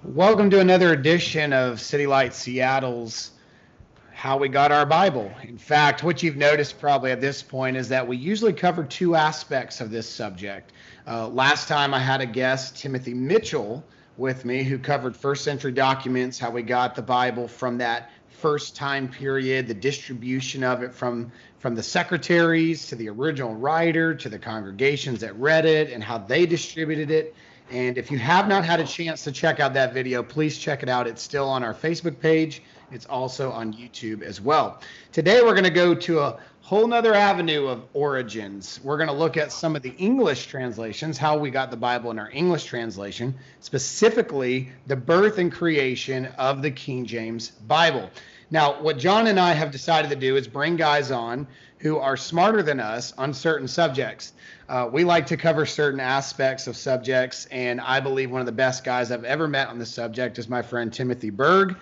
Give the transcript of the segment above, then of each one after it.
Welcome to another edition of CityLight Seattle's How We Got Our Bible. In fact, what you've noticed probably at this point is that we usually cover two aspects of this subject. Last time I had a guest, Timothy Mitchell, with me who covered first century documents, how we got the Bible from that first time period, the distribution of it from the secretaries to the original writer to the congregations that read it and how they distributed it. And if you have not had a chance to check out that video, please check it out. It's still on our Facebook page. It's also on YouTube as well. Today, we're going to go to a whole nother avenue of origins. We're going to look at some of the English translations, how we got the Bible in our English translation, specifically the birth and creation of the King James Bible. Now, what John and I have decided to do is bring guys on who are smarter than us on certain subjects. We like to cover certain aspects of subjects, and I believe one of the best guys I've ever met on this subject is my friend Timothy Berg.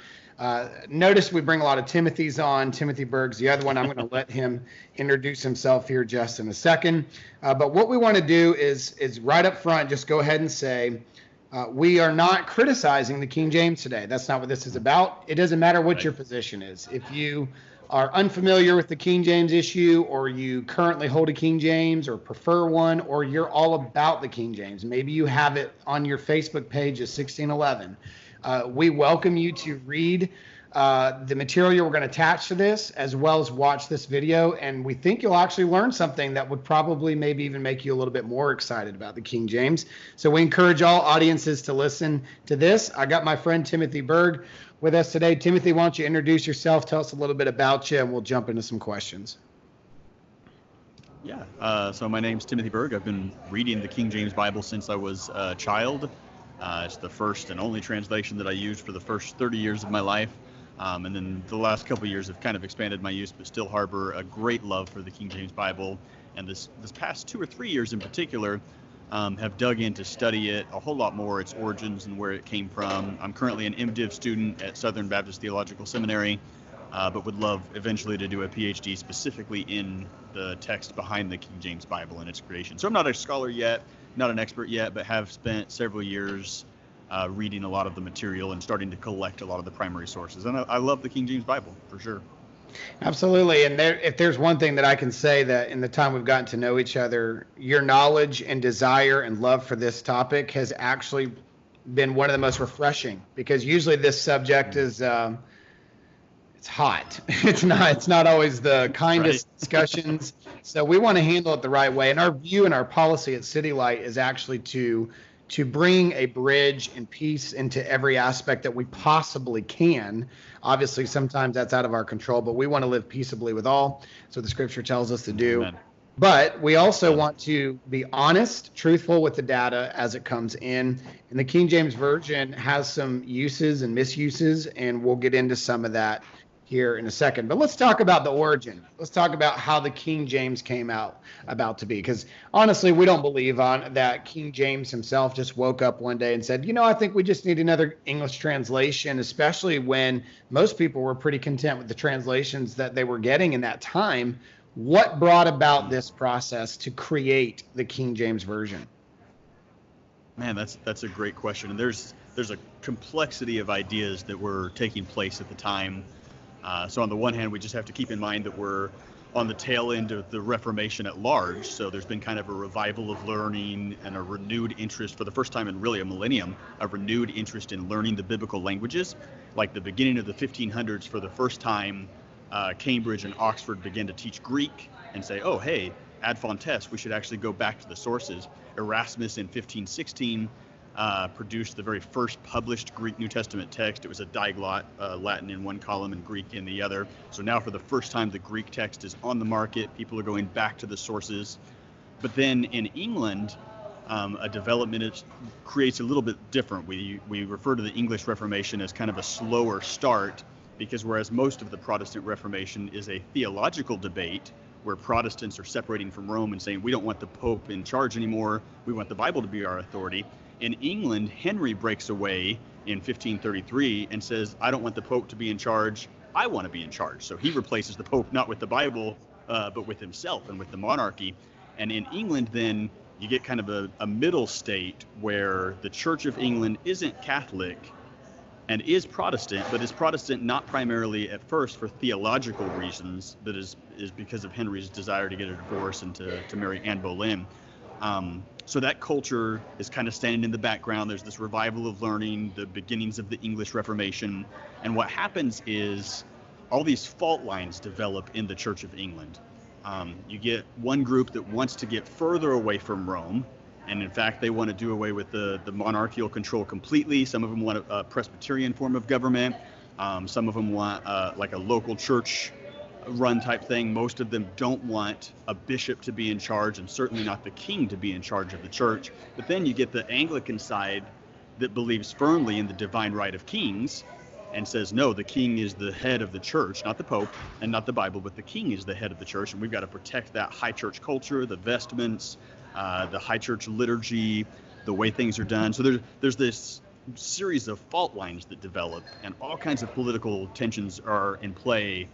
Notice we bring a lot of Timothys on. Timothy Berg's the other one. I'm going to let him introduce himself here just in a second. But what we want to do is right up front, just go ahead and say, we are not criticizing the King James today. That's not what this is about. It doesn't matter what your position is. If you are unfamiliar with the King James issue, or you currently hold a King James or prefer one, or you're all about the King James, maybe you have it on your Facebook page as 1611. We welcome you to read the material we're going to attach to this, as well as watch this video, and we think you'll actually learn something that would probably maybe even make you a little bit more excited about the King James. So we encourage all audiences to listen to this. I got my friend Timothy Berg with us today. Timothy, why don't you introduce yourself, tell us a little bit about you, and we'll jump into some questions. Yeah, so my name's Timothy Berg. I've been reading the King James Bible since I was a child. It's the first and only translation that I used for the first 30 years of my life. And then the last couple of years have kind of expanded my use, but still harbor a great love for the King James Bible. And this past 2 or 3 years in particular, have dug in to study it a whole lot more, its origins and where it came from. I'm currently an MDiv student at Southern Baptist Theological Seminary, but would love eventually to do a PhD specifically in the text behind the King James Bible and its creation. So I'm not a scholar yet, not an expert yet, but have spent several years reading a lot of the material and starting to collect a lot of the primary sources. And I love the King James Bible, for sure. Absolutely. And if there's one thing that I can say, that in the time we've gotten to know each other, your knowledge and desire and love for this topic has actually been one of the most refreshing, because usually this subject is it's hot. It's not always the kindest discussions. So we want to handle it the right way. And our view and our policy at CityLight is actually to bring a bridge and peace into every aspect that we possibly can. Obviously, sometimes that's out of our control, but we want to live peaceably with all. So the scripture tells us to do. Amen. But we also want to be honest, truthful with the data as it comes in. And the King James Version has some uses and misuses, and we'll get into some of that here in a second. But let's talk about the origin. Let's talk about how the King James came about to be, because honestly, we don't believe that King James himself just woke up one day and said, I think we just need another English translation, especially when most people were pretty content with the translations that they were getting in that time. What brought about this process to create the King James Version? Man, that's a great question. And there's a complexity of ideas that were taking place at the time. So on the one hand, we just have to keep in mind that we're on the tail end of the Reformation at large. So there's been kind of a revival of learning and a renewed interest, for the first time in really a millennium, a renewed interest in learning the biblical languages. Like the beginning of the 1500s, for the first time, Cambridge and Oxford began to teach Greek and say, oh, hey, ad fontes, we should actually go back to the sources. Erasmus in 1516 produced the very first published Greek New Testament text. It was a diglot, Latin in one column and Greek in the other. So now for the first time, the Greek text is on the market. People are going back to the sources. But then in England, a development creates a little bit different. We refer to the English Reformation as kind of a slower start, because whereas most of the Protestant Reformation is a theological debate, where Protestants are separating from Rome and saying, we don't want the Pope in charge anymore, we want the Bible to be our authority. In England, Henry breaks away in 1533 and says, I don't want the Pope to be in charge, I want to be in charge. So he replaces the Pope not with the Bible, but with himself and with the monarchy. And in England, then, you get kind of a middle state where the Church of England isn't Catholic, and is Protestant, but is Protestant not primarily at first for theological reasons, but is because of Henry's desire to get a divorce and to marry Anne Boleyn. So that culture is kind of standing in the background. There's this revival of learning, the beginnings of the English Reformation. And what happens is all these fault lines develop in the Church of England. You get one group that wants to get further away from Rome. And in fact, they want to do away with the monarchical control completely. Some of them want a Presbyterian form of government. Some of them want like a local church run type thing. Most of them don't want a bishop to be in charge, and certainly not the king to be in charge of the church. But then you get the Anglican side that believes firmly in the divine right of kings and says, no, the king is the head of the church, not the Pope and not the Bible, but the king is the head of the church. And we've got to protect that high church culture, the vestments, the high church liturgy, the way things are done. So there's this series of fault lines that develop, and all kinds of political tensions are in play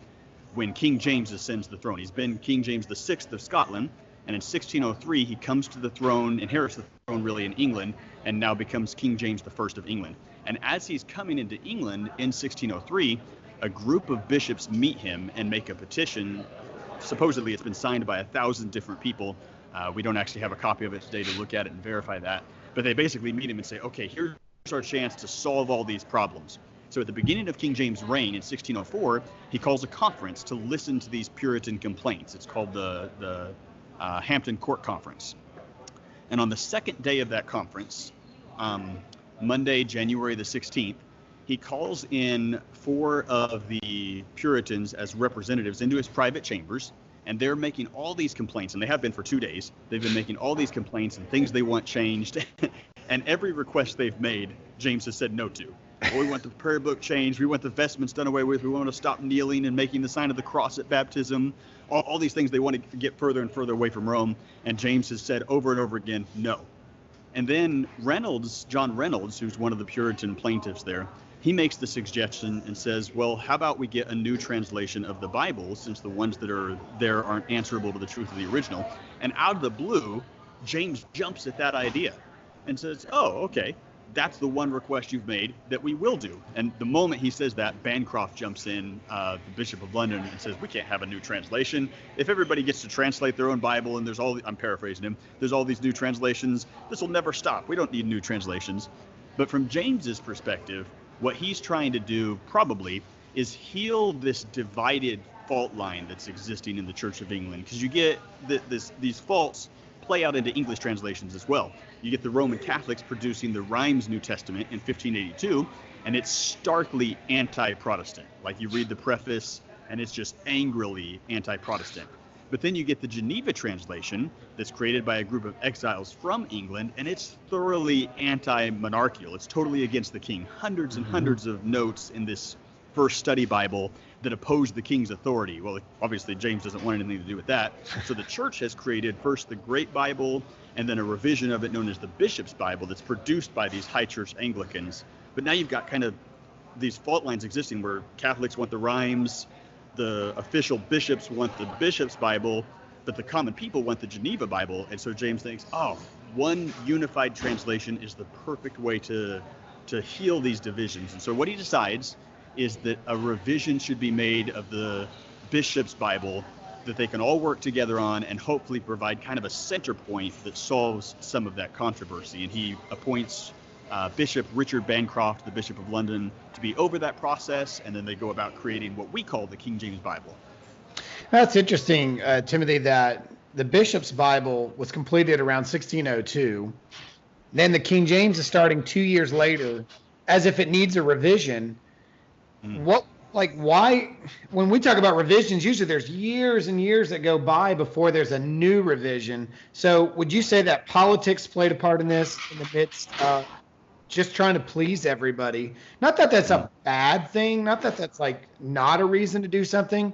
when King James ascends the throne. He's been King James VI of Scotland, and in 1603 he comes to the throne, inherits the throne really in England, and now becomes King James I of England. And as he's coming into England in 1603, a group of bishops meet him and make a petition. Supposedly it's been signed by 1,000 different people. We don't actually have a copy of it today to look at it and verify that. But they basically meet him and say, okay, here's our chance to solve all these problems. So at the beginning of King James' reign in 1604, he calls a conference to listen to these Puritan complaints. It's called the Hampton Court Conference. And on the second day of that conference, Monday, January the 16th, he calls in 4 of the Puritans as representatives into his private chambers, and they're making all these complaints, and they have been for 2 days. They've been making all these complaints and things they want changed, and every request they've made, James has said no to. Well, we want the prayer book changed. We want the vestments done away with. We want to stop kneeling and making the sign of the cross at baptism. All these things they want to get further and further away from Rome. And James has said over and over again, no. And then John Reynolds, who's one of the Puritan plaintiffs there, he makes the suggestion and says, well, how about we get a new translation of the Bible, since the ones that are there aren't answerable to the truth of the original. And out of the blue, James jumps at that idea and says, oh, okay. That's the one request you've made that we will do. And the moment he says that, Bancroft jumps in, the Bishop of London, and says, we can't have a new translation. If everybody gets to translate their own Bible, and I'm paraphrasing him, there's all these new translations, this will never stop. We don't need new translations. But from James's perspective, what he's trying to do probably is heal this divided fault line that's existing in the Church of England. Because you get these faults play out into English translations as well. You get the Roman Catholics producing the Rheims New Testament in 1582, and it's starkly anti-Protestant. Like, you read the preface, and it's just angrily anti-Protestant. But then you get the Geneva translation that's created by a group of exiles from England, and it's thoroughly anti-monarchical. It's totally against the king. Hundreds and hundreds of notes in this first study Bible that oppose the king's authority. Well, obviously James doesn't want anything to do with that. So the church has created first the Great Bible, and then a revision of it known as the Bishop's Bible that's produced by these high church Anglicans. But now you've got kind of these fault lines existing where Catholics want the Rheims, the official bishops want the Bishop's Bible, but the common people want the Geneva Bible. And so James thinks, one unified translation is the perfect way to heal these divisions. And so what he decides is that a revision should be made of the Bishop's Bible that they can all work together on and hopefully provide kind of a center point that solves some of that controversy. And he appoints Bishop Richard Bancroft, the Bishop of London, to be over that process, and then they go about creating what we call the King James Bible. That's interesting, Timothy, that the Bishop's Bible was completed around 1602. Then the King James is starting 2 years later, as if it needs a revision. Why, when we talk about revisions, usually there's years and years that go by before there's a new revision. So would you say that politics played a part in this, in the midst of just trying to please everybody? Not that that's a bad thing, not that that's like not a reason to do something,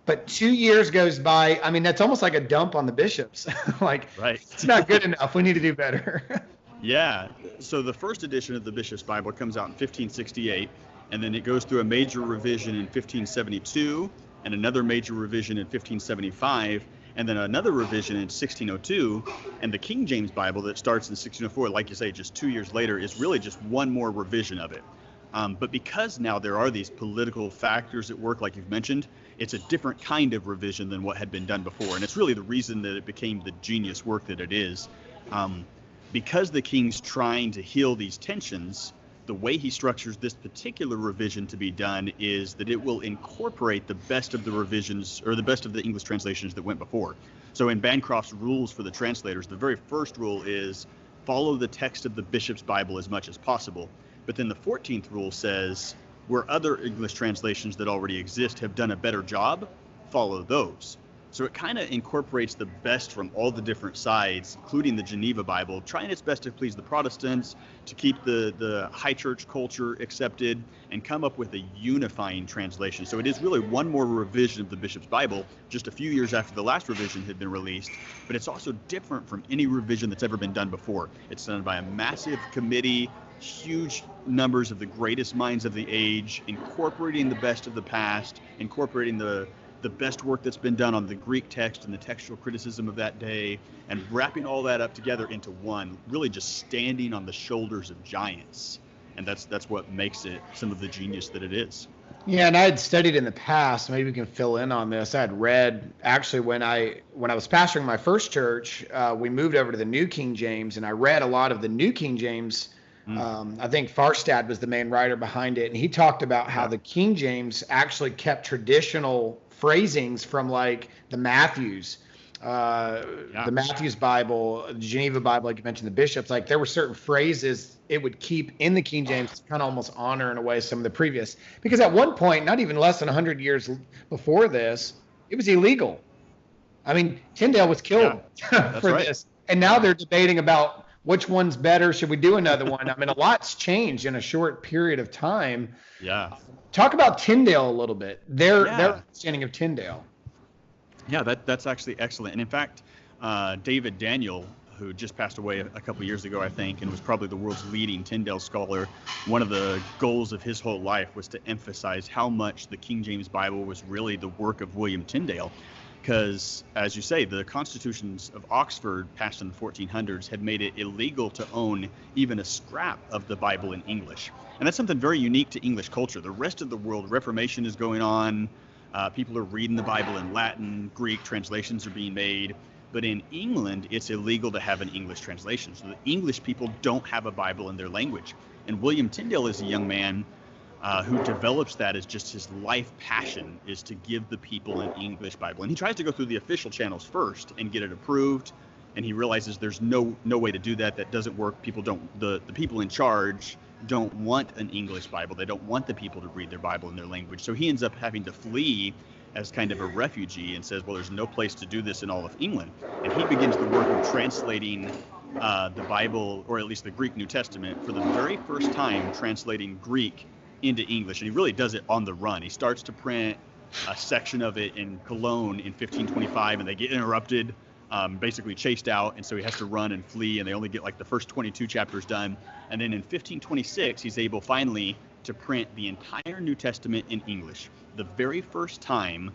but 2 years goes by. I mean, that's almost like a dump on the bishops. Right. It's not good enough. We need to do better. Yeah. So the first edition of the Bishop's Bible comes out in 1568. And then it goes through a major revision in 1572, and another major revision in 1575, and then another revision in 1602. And the King James Bible that starts in 1604, like you say, just 2 years later, is really just one more revision of it. But because now there are these political factors at work, like you've mentioned, it's a different kind of revision than what had been done before. And it's really the reason that it became the genius work that it is. Because the king's trying to heal these tensions, the way he structures this particular revision to be done is that it will incorporate the best of the revisions, or the best of the English translations that went before. So in Bancroft's rules for the translators, the very first rule is follow the text of the bishop's Bible as much as possible. But then the 14th rule says, where other English translations that already exist have done a better job, follow those. So it kind of incorporates the best from all the different sides, including the Geneva Bible, trying its best to please the Protestants, to keep the high church culture accepted, and come up with a unifying translation. So it is really one more revision of the bishop's Bible, just a few years after the last revision had been released. But it's also different from any revision that's ever been done before. It's done by a massive committee, huge numbers of the greatest minds of the age, incorporating the best of the past, incorporating the best work that's been done on the Greek text and the textual criticism of that day, and wrapping all that up together into one, really just standing on the shoulders of giants. And that's what makes it some of the genius that it is. Yeah, and I had studied in the past, maybe we can fill in on this. I had read, actually, when I was pastoring my first church, we moved over to the New King James, and I read a lot of the New King James. I think Farstad was the main writer behind it, and he talked about how the King James actually kept traditional phrasings from like the Matthews, the Matthews Bible, the Geneva Bible, like you mentioned, the bishops. Like there were certain phrases it would keep in the King James to kind of almost honor in a way some of the previous. Because at one point, not even less than 100 years before this, it was illegal. I mean, Tyndale was killed for this, and now they're debating about which one's better. Should we do another one? I mean, a lot's changed in a short period of time. Yeah. Talk about Tyndale a little bit. Their understanding of Tyndale. Yeah, that's actually excellent. And in fact, David Daniel, who just passed away a couple years ago, I think, and was probably the world's leading Tyndale scholar, one of the goals of his whole life was to emphasize how much the King James Bible was really the work of William Tyndale. Because, as you say, the constitutions of Oxford, passed in the 1400s, had made it illegal to own even a scrap of the Bible in English. And that's something very unique to English culture. The rest of the world, Reformation is going on. People are reading the Bible in Latin, Greek, translations are being made. But in England, it's illegal to have an English translation. So the English people don't have a Bible in their language. And William Tyndale is a young man who develops that as just his life passion, is to give the people an English Bible. And he tries to go through the official channels first and get it approved. And he realizes there's no way to do that. That doesn't work. People don't, the people in charge don't want an English Bible. They don't want the people to read their Bible in their language. So he ends up having to flee as kind of a refugee and says, well, there's no place to do this in all of England. And he begins the work of translating the Bible, or at least the Greek New Testament, for the very first time, translating Greek into English. And he really does it on the run. He starts to print a section of it in Cologne in 1525, and they get interrupted, basically chased out, and so he has to run and flee, and they only get like the first 22 chapters done. And then in 1526, he's able finally to print the entire New Testament in English. The very first time,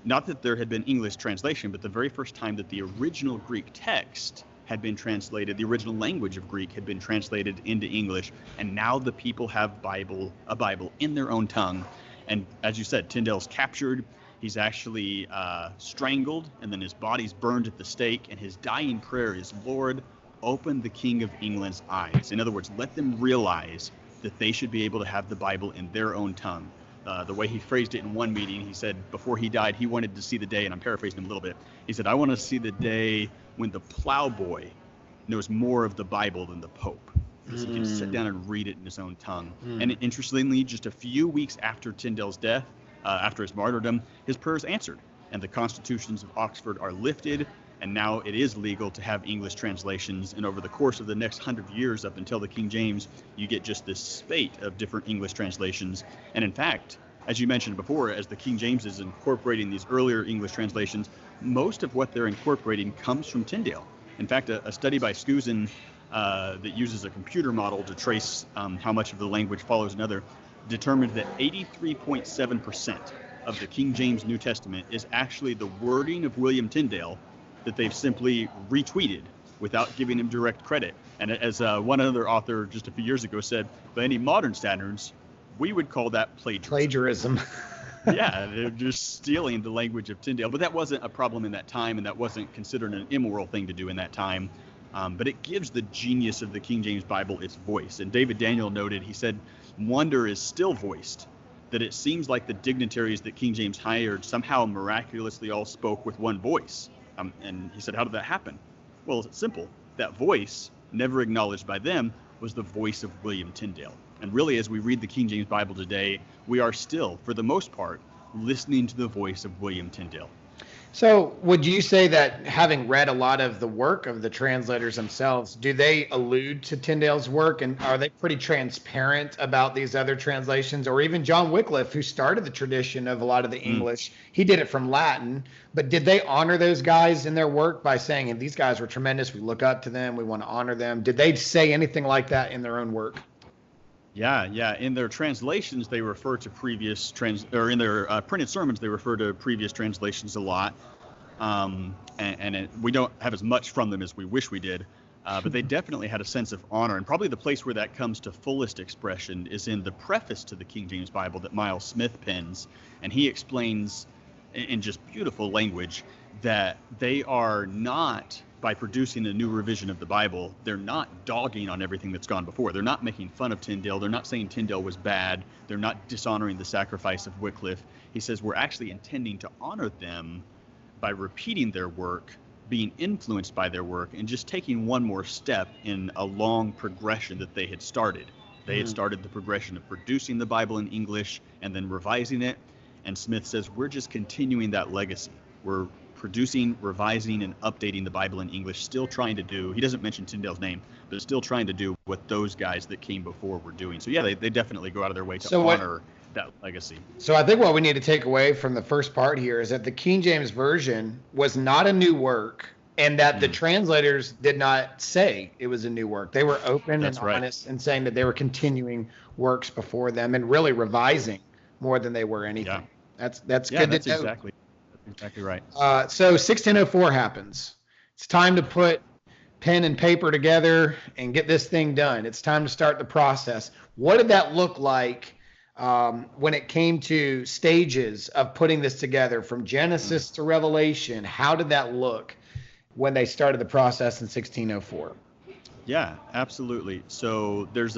not that there had been English translation, but the very first time that the original Greek text had been translated, the original language of Greek had been translated into English, and now the people have a Bible in their own tongue. And as you said, Tyndale's captured. He's actually strangled, and then his body's burned at the stake, and his dying prayer is, Lord, open the King of England's eyes. In other words, let them realize that they should be able to have the Bible in their own tongue. The way he phrased it in one meeting, he said before he died, he wanted to see the day, and I'm paraphrasing him a little bit, he said, I want to see the day when the plowboy knows more of the Bible than the Pope. Because he can sit down and read it in his own tongue. And interestingly, just a few weeks after Tyndale's death, after his martyrdom, his prayers answered, and the constitutions of Oxford are lifted, and now it is legal to have English translations. And over the course of the next 100 years, up until the King James, you get just this spate of different English translations. And in fact, as you mentioned before, as the King James is incorporating these earlier English translations, most of what they're incorporating comes from Tyndale. In fact, a study by Skuzen that uses a computer model to trace how much of the language follows another determined that 83.7% of the King James New Testament is actually the wording of William Tyndale that they've simply retweeted without giving him direct credit. And as one other author just a few years ago said, by any modern standards, We would call that plagiarism. Plagiarism. Yeah, they're just stealing the language of Tyndale. But that wasn't a problem in that time, and that wasn't considered an immoral thing to do in that time. But it gives the genius of the King James Bible its voice. And David Daniel noted, he said, wonder is still voiced, that it seems like the dignitaries that King James hired somehow miraculously all spoke with one voice. And he said, how did that happen? Well, it's simple. That voice, never acknowledged by them, was the voice of William Tyndale. And really, as we read the King James Bible today, we are still, for the most part, listening to the voice of William Tyndale. So would you say that, having read a lot of the work of the translators themselves, do they allude to Tyndale's work, and are they pretty transparent about these other translations? Or even John Wycliffe, who started the tradition of a lot of the English, he did it from Latin, but did they honor those guys in their work by saying, and these guys were tremendous, we look up to them, we want to honor them? Did they say anything like that in their own work? Yeah. In their translations, they refer to previous in their printed sermons, they refer to previous translations a lot. We don't have as much from them as we wish we did, but they definitely had a sense of honor. And probably the place where that comes to fullest expression is in the preface to the King James Bible that Miles Smith pens. And he explains in just beautiful language that they are not, by producing a new revision of the Bible, they're not dogging on everything that's gone before. They're not making fun of Tyndale. They're not saying Tyndale was bad. They're not dishonoring the sacrifice of Wycliffe. He says we're actually intending to honor them by repeating their work, being influenced by their work, and just taking one more step in a long progression that they had started. They had started the progression of producing the Bible in English and then revising it. And Smith says we're just continuing that legacy. We're producing, revising, and updating the Bible in English, still trying to do, he doesn't mention Tyndale's name, but still trying to do what those guys that came before were doing. So yeah, they definitely go out of their way to honor that legacy. So I think what we need to take away from the first part here is that the King James Version was not a new work, and that the translators did not say it was a new work. They were open and honest in saying that they were continuing works before them and really revising more than they were anything. Yeah. That's good to know. Exactly right. So 1604 happens. It's time to put pen and paper together and get this thing done. It's time to start the process. What did that look like when it came to stages of putting this together from Genesis to Revelation? How did that look when they started the process in 1604? Yeah, absolutely. So there's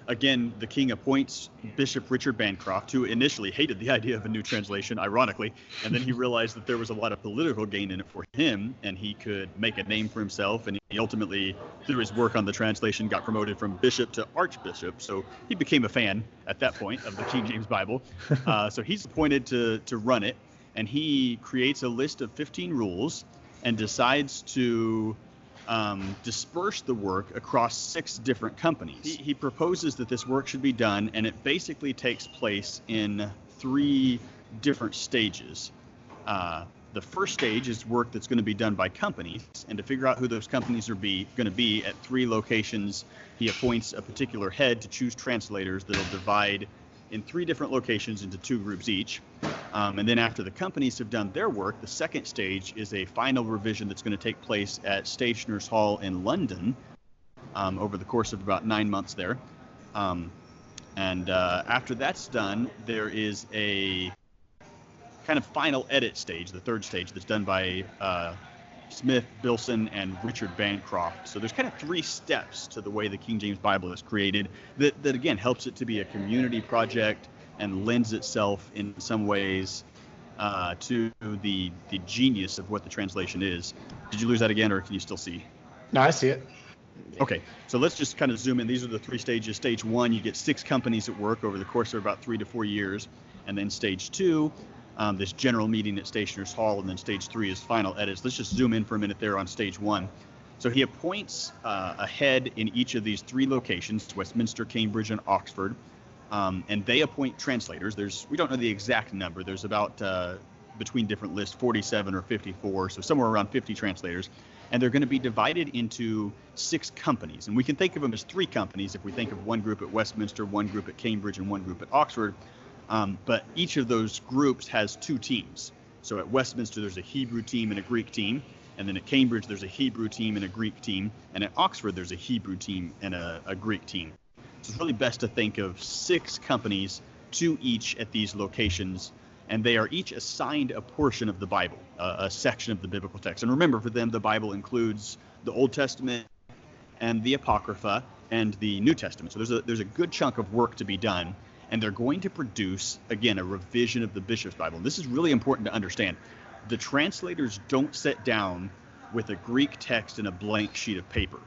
again, the king appoints Bishop Richard Bancroft, who initially hated the idea of a new translation, ironically, and then he realized that there was a lot of political gain in it for him, and he could make a name for himself, and he ultimately, through his work on the translation, got promoted from bishop to archbishop, so he became a fan at that point of the King James Bible. So he's appointed to run it, and he creates a list of 15 rules and decides to disperse the work across 6 different companies. He proposes that this work should be done, and it basically takes place in 3 different stages. The first stage is work that's going to be done by companies, and to figure out who those companies are going to be at 3 locations, he appoints a particular head to choose translators that'll divide in 3 different locations into 2 groups each. And then after the companies have done their work, the second stage is a final revision that's going to take place at Stationers' Hall in London over the course of about 9 months there. After that's done, there is a kind of final edit stage, the third stage, that's done by Smith, Bilson, and Richard Bancroft. So there's kind of 3 steps to the way the King James Bible is created that again helps it to be a community project and lends itself in some ways to the genius of what the translation is. Did you lose that again, or can you still see? No, I see it. Okay, so let's just kind of zoom in. These are the 3 stages. Stage 1, you get 6 companies at work over the course of about 3 to 4 years. And then stage 2, this general meeting at Stationers' Hall, and then stage 3 is final edits. Let's just zoom in for a minute there on stage 1. So he appoints a head in each of these 3 locations, Westminster, Cambridge, and Oxford. And they appoint translators. We don't know the exact number. There's about, between different lists, 47 or 54, so somewhere around 50 translators. And they're going to be divided into 6 companies. And we can think of them as 3 companies if we think of one group at Westminster, one group at Cambridge, and one group at Oxford. But each of those groups has 2 teams. So at Westminster, there's a Hebrew team and a Greek team. And then at Cambridge, there's a Hebrew team and a Greek team. And at Oxford, there's a Hebrew team and a Greek team. So it's really best to think of 6 companies, 2 each at these locations, and they are each assigned a portion of the Bible, a section of the biblical text. And remember, for them, the Bible includes the Old Testament and the Apocrypha and the New Testament. So there's a good chunk of work to be done, and they're going to produce, again, a revision of the Bishop's Bible. And this is really important to understand. The translators don't sit down with a Greek text and a blank sheet of paper.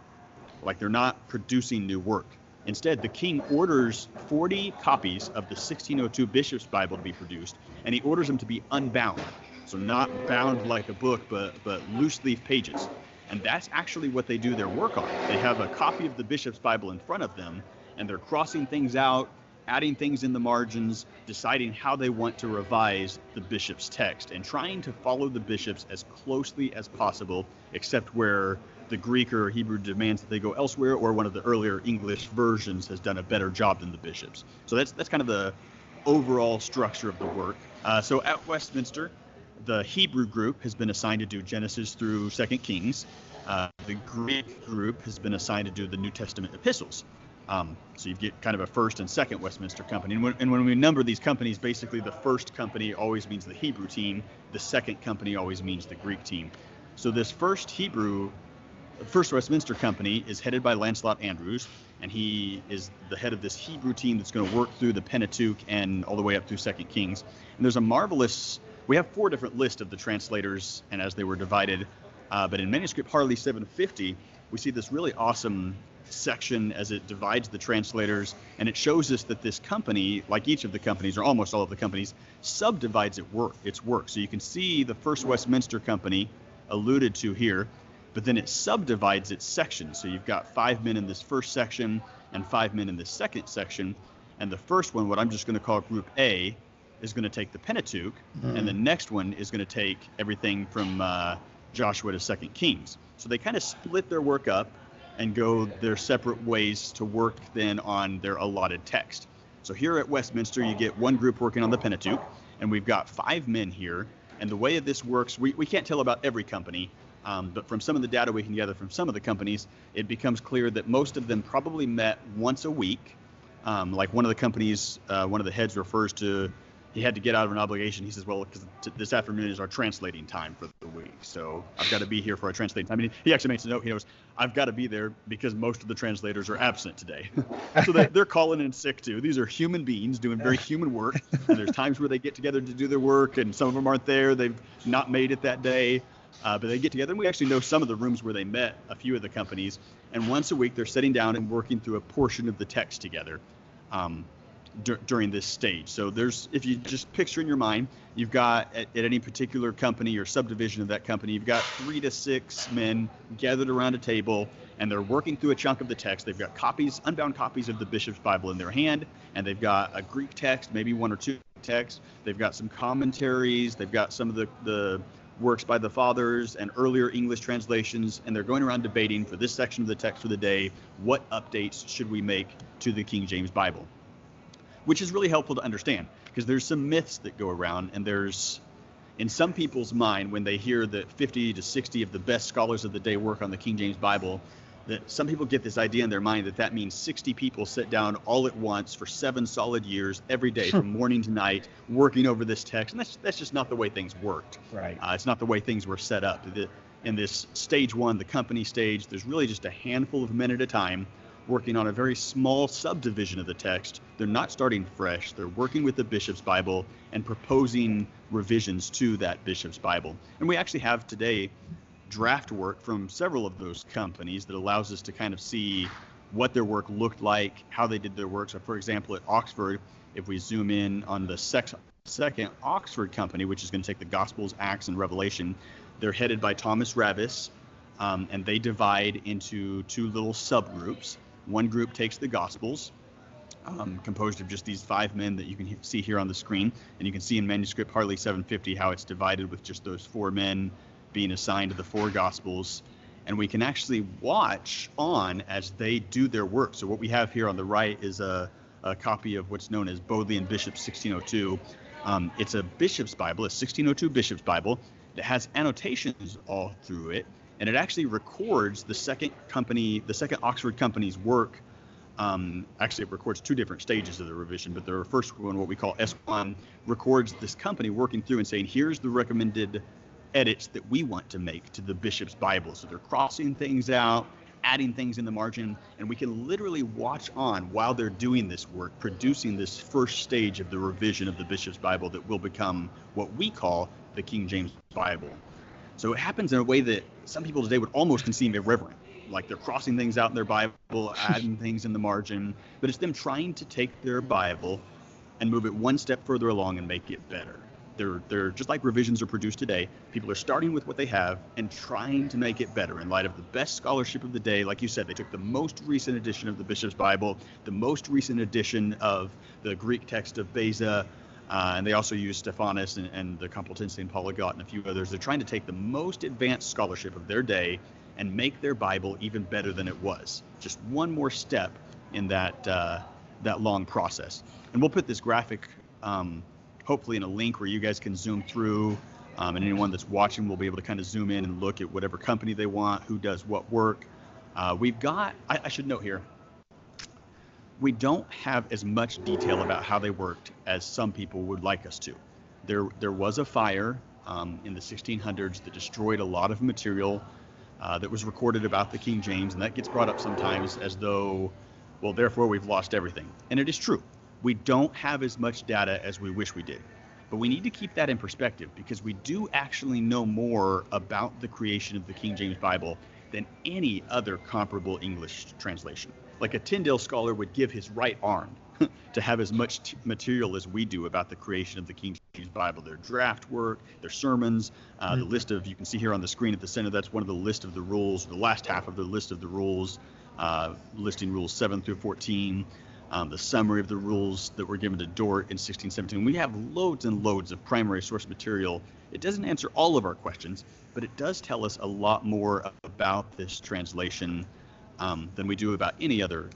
Like, they're not producing new work. Instead, the king orders 40 copies of the 1602 Bishop's Bible to be produced, and he orders them to be unbound. So not bound like a book, but loose leaf pages. And that's actually what they do their work on. They have a copy of the Bishop's Bible in front of them, and they're crossing things out, adding things in the margins, deciding how they want to revise the bishop's text, and trying to follow the bishops as closely as possible, except where the Greek or Hebrew demands that they go elsewhere, or one of the earlier English versions has done a better job than the bishops. So that's kind of the overall structure of the work. So at Westminster, the Hebrew group has been assigned to do Genesis through 2 Kings. The Greek group has been assigned to do the New Testament epistles. So you get kind of a first and second Westminster company. And when we number these companies, basically the first company always means the Hebrew team. The second company always means the Greek team. So this first Westminster company is headed by Lancelot Andrews, and he is the head of this Hebrew team that's going to work through the Pentateuch and all the way up through 2 Kings. And there's we have 4 different lists of the translators and as they were divided, but in manuscript Harley 750, we see this really awesome section as it divides the translators, and it shows us that this company, like each of the companies, or almost all of the companies, subdivides its work. So you can see the first Westminster company alluded to here, but then it subdivides its sections. So you've got 5 men in this first section and 5 men in this second section. And the first one, what I'm just going to call Group A, is going to take the Pentateuch, and the next one is going to take everything from Joshua to 2 Kings. So they kind of split their work up and go their separate ways to work then on their allotted text. So here at Westminster, you get one group working on the Pentateuch, and we've got 5 men here. And the way this works, we can't tell about every company, but from some of the data we can gather from some of the companies, it becomes clear that most of them probably met once a week. Like one of the companies, one of the heads refers to, he had to get out of an obligation. He says, well, because this afternoon is our translating time for the week, so I've got to be here for our translating time. I mean, he actually makes a note. He knows I've got to be there because most of the translators are absent today. So they're calling in sick too. These are human beings doing very human work, and there's times where they get together to do their work, and some of them aren't there. They've not made it that day, but they get together. And we actually know some of the rooms where they met, a few of the companies, and once a week they're sitting down and working through a portion of the text together. During this stage. So if you just picture in your mind, you've got at any particular company or subdivision of that company, you've got 3 to 6 men gathered around a table, and they're working through a chunk of the text. They've got unbound copies of the Bishop's Bible in their hand, and they've got a Greek text, maybe 1 or 2 texts. They've got some commentaries. They've got some of the works by the fathers and earlier English translations, and they're going around debating for this section of the text for the day, what updates should we make to the King James Bible? Which is really helpful to understand, because there's some myths that go around, and there's, in some people's mind, when they hear that 50 to 60 of the best scholars of the day work on the King James Bible, that some people get this idea in their mind that means 60 people sit down all at once for 7 solid years, every day, from morning to night, working over this text. And that's just not the way things worked. Right. It's not the way things were set up. In this stage 1, the company stage, there's really just a handful of men at a time working on a very small subdivision of the text. They're not starting fresh. They're working with the Bishop's Bible and proposing revisions to that Bishop's Bible. And we actually have today draft work from several of those companies that allows us to kind of see what their work looked like, how they did their work. So for example, at Oxford, if we zoom in on the second Oxford company, which is going to take the Gospels, Acts, and Revelation, they're headed by Thomas Ravis, and they divide into 2 little subgroups. One group takes the Gospels, composed of just these 5 men that you can see here on the screen. And you can see in manuscript Harley 750 how it's divided with just those 4 men being assigned to the 4 Gospels. And we can actually watch on as they do their work. So what we have here on the right is a copy of what's known as Bodleian Bishop's 1602. It's a Bishop's Bible, a 1602 Bishop's Bible that has annotations all through it. And it actually records the second Oxford company's work Actually, it records two different stages of the revision, but the first one, what we call S1, records this company working through and saying, here's the recommended edits that we want to make to the bishop's Bible. So they're crossing things out, adding things in the margin, and we can literally watch on while they're doing this work, producing this first stage of the revision of the bishop's Bible that will become what we call the King James Bible. So it happens in a way that some people today would almost seem irreverent. Like they're crossing things out in their Bible, adding things in the margin, but it's them trying to take their Bible and move it one step further along and make it better. They're just like revisions are produced today. People are starting with what they have and trying to make it better in light of the best scholarship of the day. Like you said, they took the most recent edition of the Bishop's Bible, the most recent edition of the Greek text of Beza, and they also used Stephanus and the Complutensian Polyglot and a few others. They're trying to take the most advanced scholarship of their day and make their Bible even better than it was. Just one more step in that long process. And we'll put this graphic hopefully in a link where you guys can zoom through, and anyone that's watching will be able to kind of zoom in and look at whatever company they want, who does what work. We've got, I should note here, we don't have as much detail about how they worked as some people would like us to. There was a fire in the 1600s that destroyed a lot of material that was recorded about the King James, and that gets brought up sometimes as though, well, therefore we've lost everything. And it is true. We don't have as much data as we wish we did. But we need to keep that in perspective because we do actually know more about the creation of the King James Bible than any other comparable English translation. Like a Tyndale scholar would give his right arm to have as much material as we do about the creation of the King James Bible. Their draft work, their sermons, the list of, you can see here on the screen at the center, that's one of the list of the rules, the last half of the list of the rules, listing rules 7 through 14. The summary of the rules that were given to Dort in 1617. We have loads and loads of primary source material. It doesn't answer all of our questions, but it does tell us a lot more about this translation than we know about any other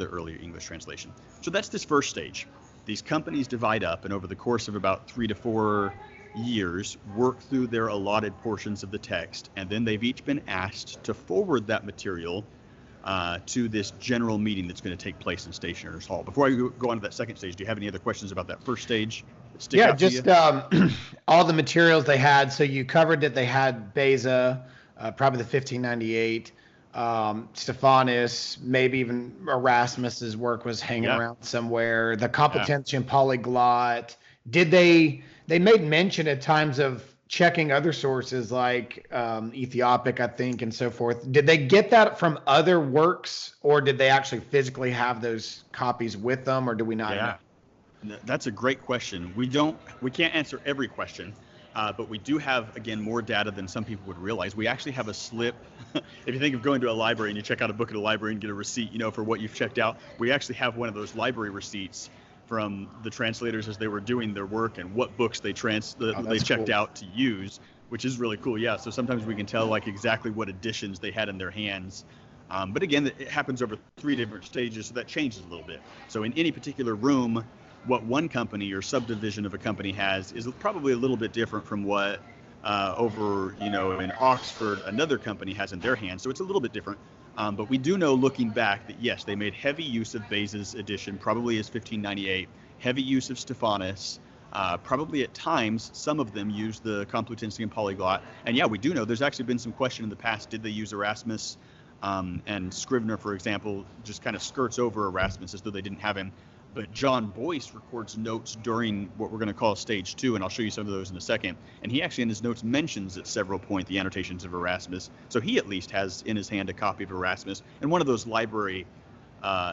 earlier English translation. So that's this first stage. These companies divide up and over the course of about 3 to 4 years work through their allotted portions of the text, and then they've each been asked to forward that material to this general meeting that's going to take place in Stationers Hall. Before I go on to that second stage, do you have any other questions about that first stage? All the materials they had. So you covered that they had Beza, probably the 1598, Stephanus, maybe even Erasmus's work was hanging around somewhere. The Complutensian Polyglot. Did they made mention at times of checking other sources like Ethiopic, I think, and so forth. Did they get that from other works, or did they actually physically have those copies with them, or do we not know? That's a great question. We can't answer every question, but we do have, again, more data than some people would realize. We actually have a slip. If you think of going to a library and you check out a book at a library and get a receipt, for what you've checked out, we actually have one of those library receipts from the translators as they were doing their work and what books they checked out to use, which is really cool. Yeah, so sometimes we can tell like exactly what editions they had in their hands. But again, it happens over 3 different stages, so that changes a little bit. So in any particular room, what one company or subdivision of a company has is probably a little bit different from what over in Oxford another company has in their hands. So it's a little bit different. But we do know, looking back, that yes, they made heavy use of Beza's edition, probably as 1598, heavy use of Stephanus, probably at times, some of them used the Complutensian Polyglot. And yeah, we do know there's actually been some question in the past, did they use Erasmus? And Scrivener, for example, just kind of skirts over Erasmus as though they didn't have him. But John Boyce records notes during what we're going to call stage 2, and I'll show you some of those in a second. And he actually in his notes mentions at several points the annotations of Erasmus. So he at least has in his hand a copy of Erasmus. And one of those library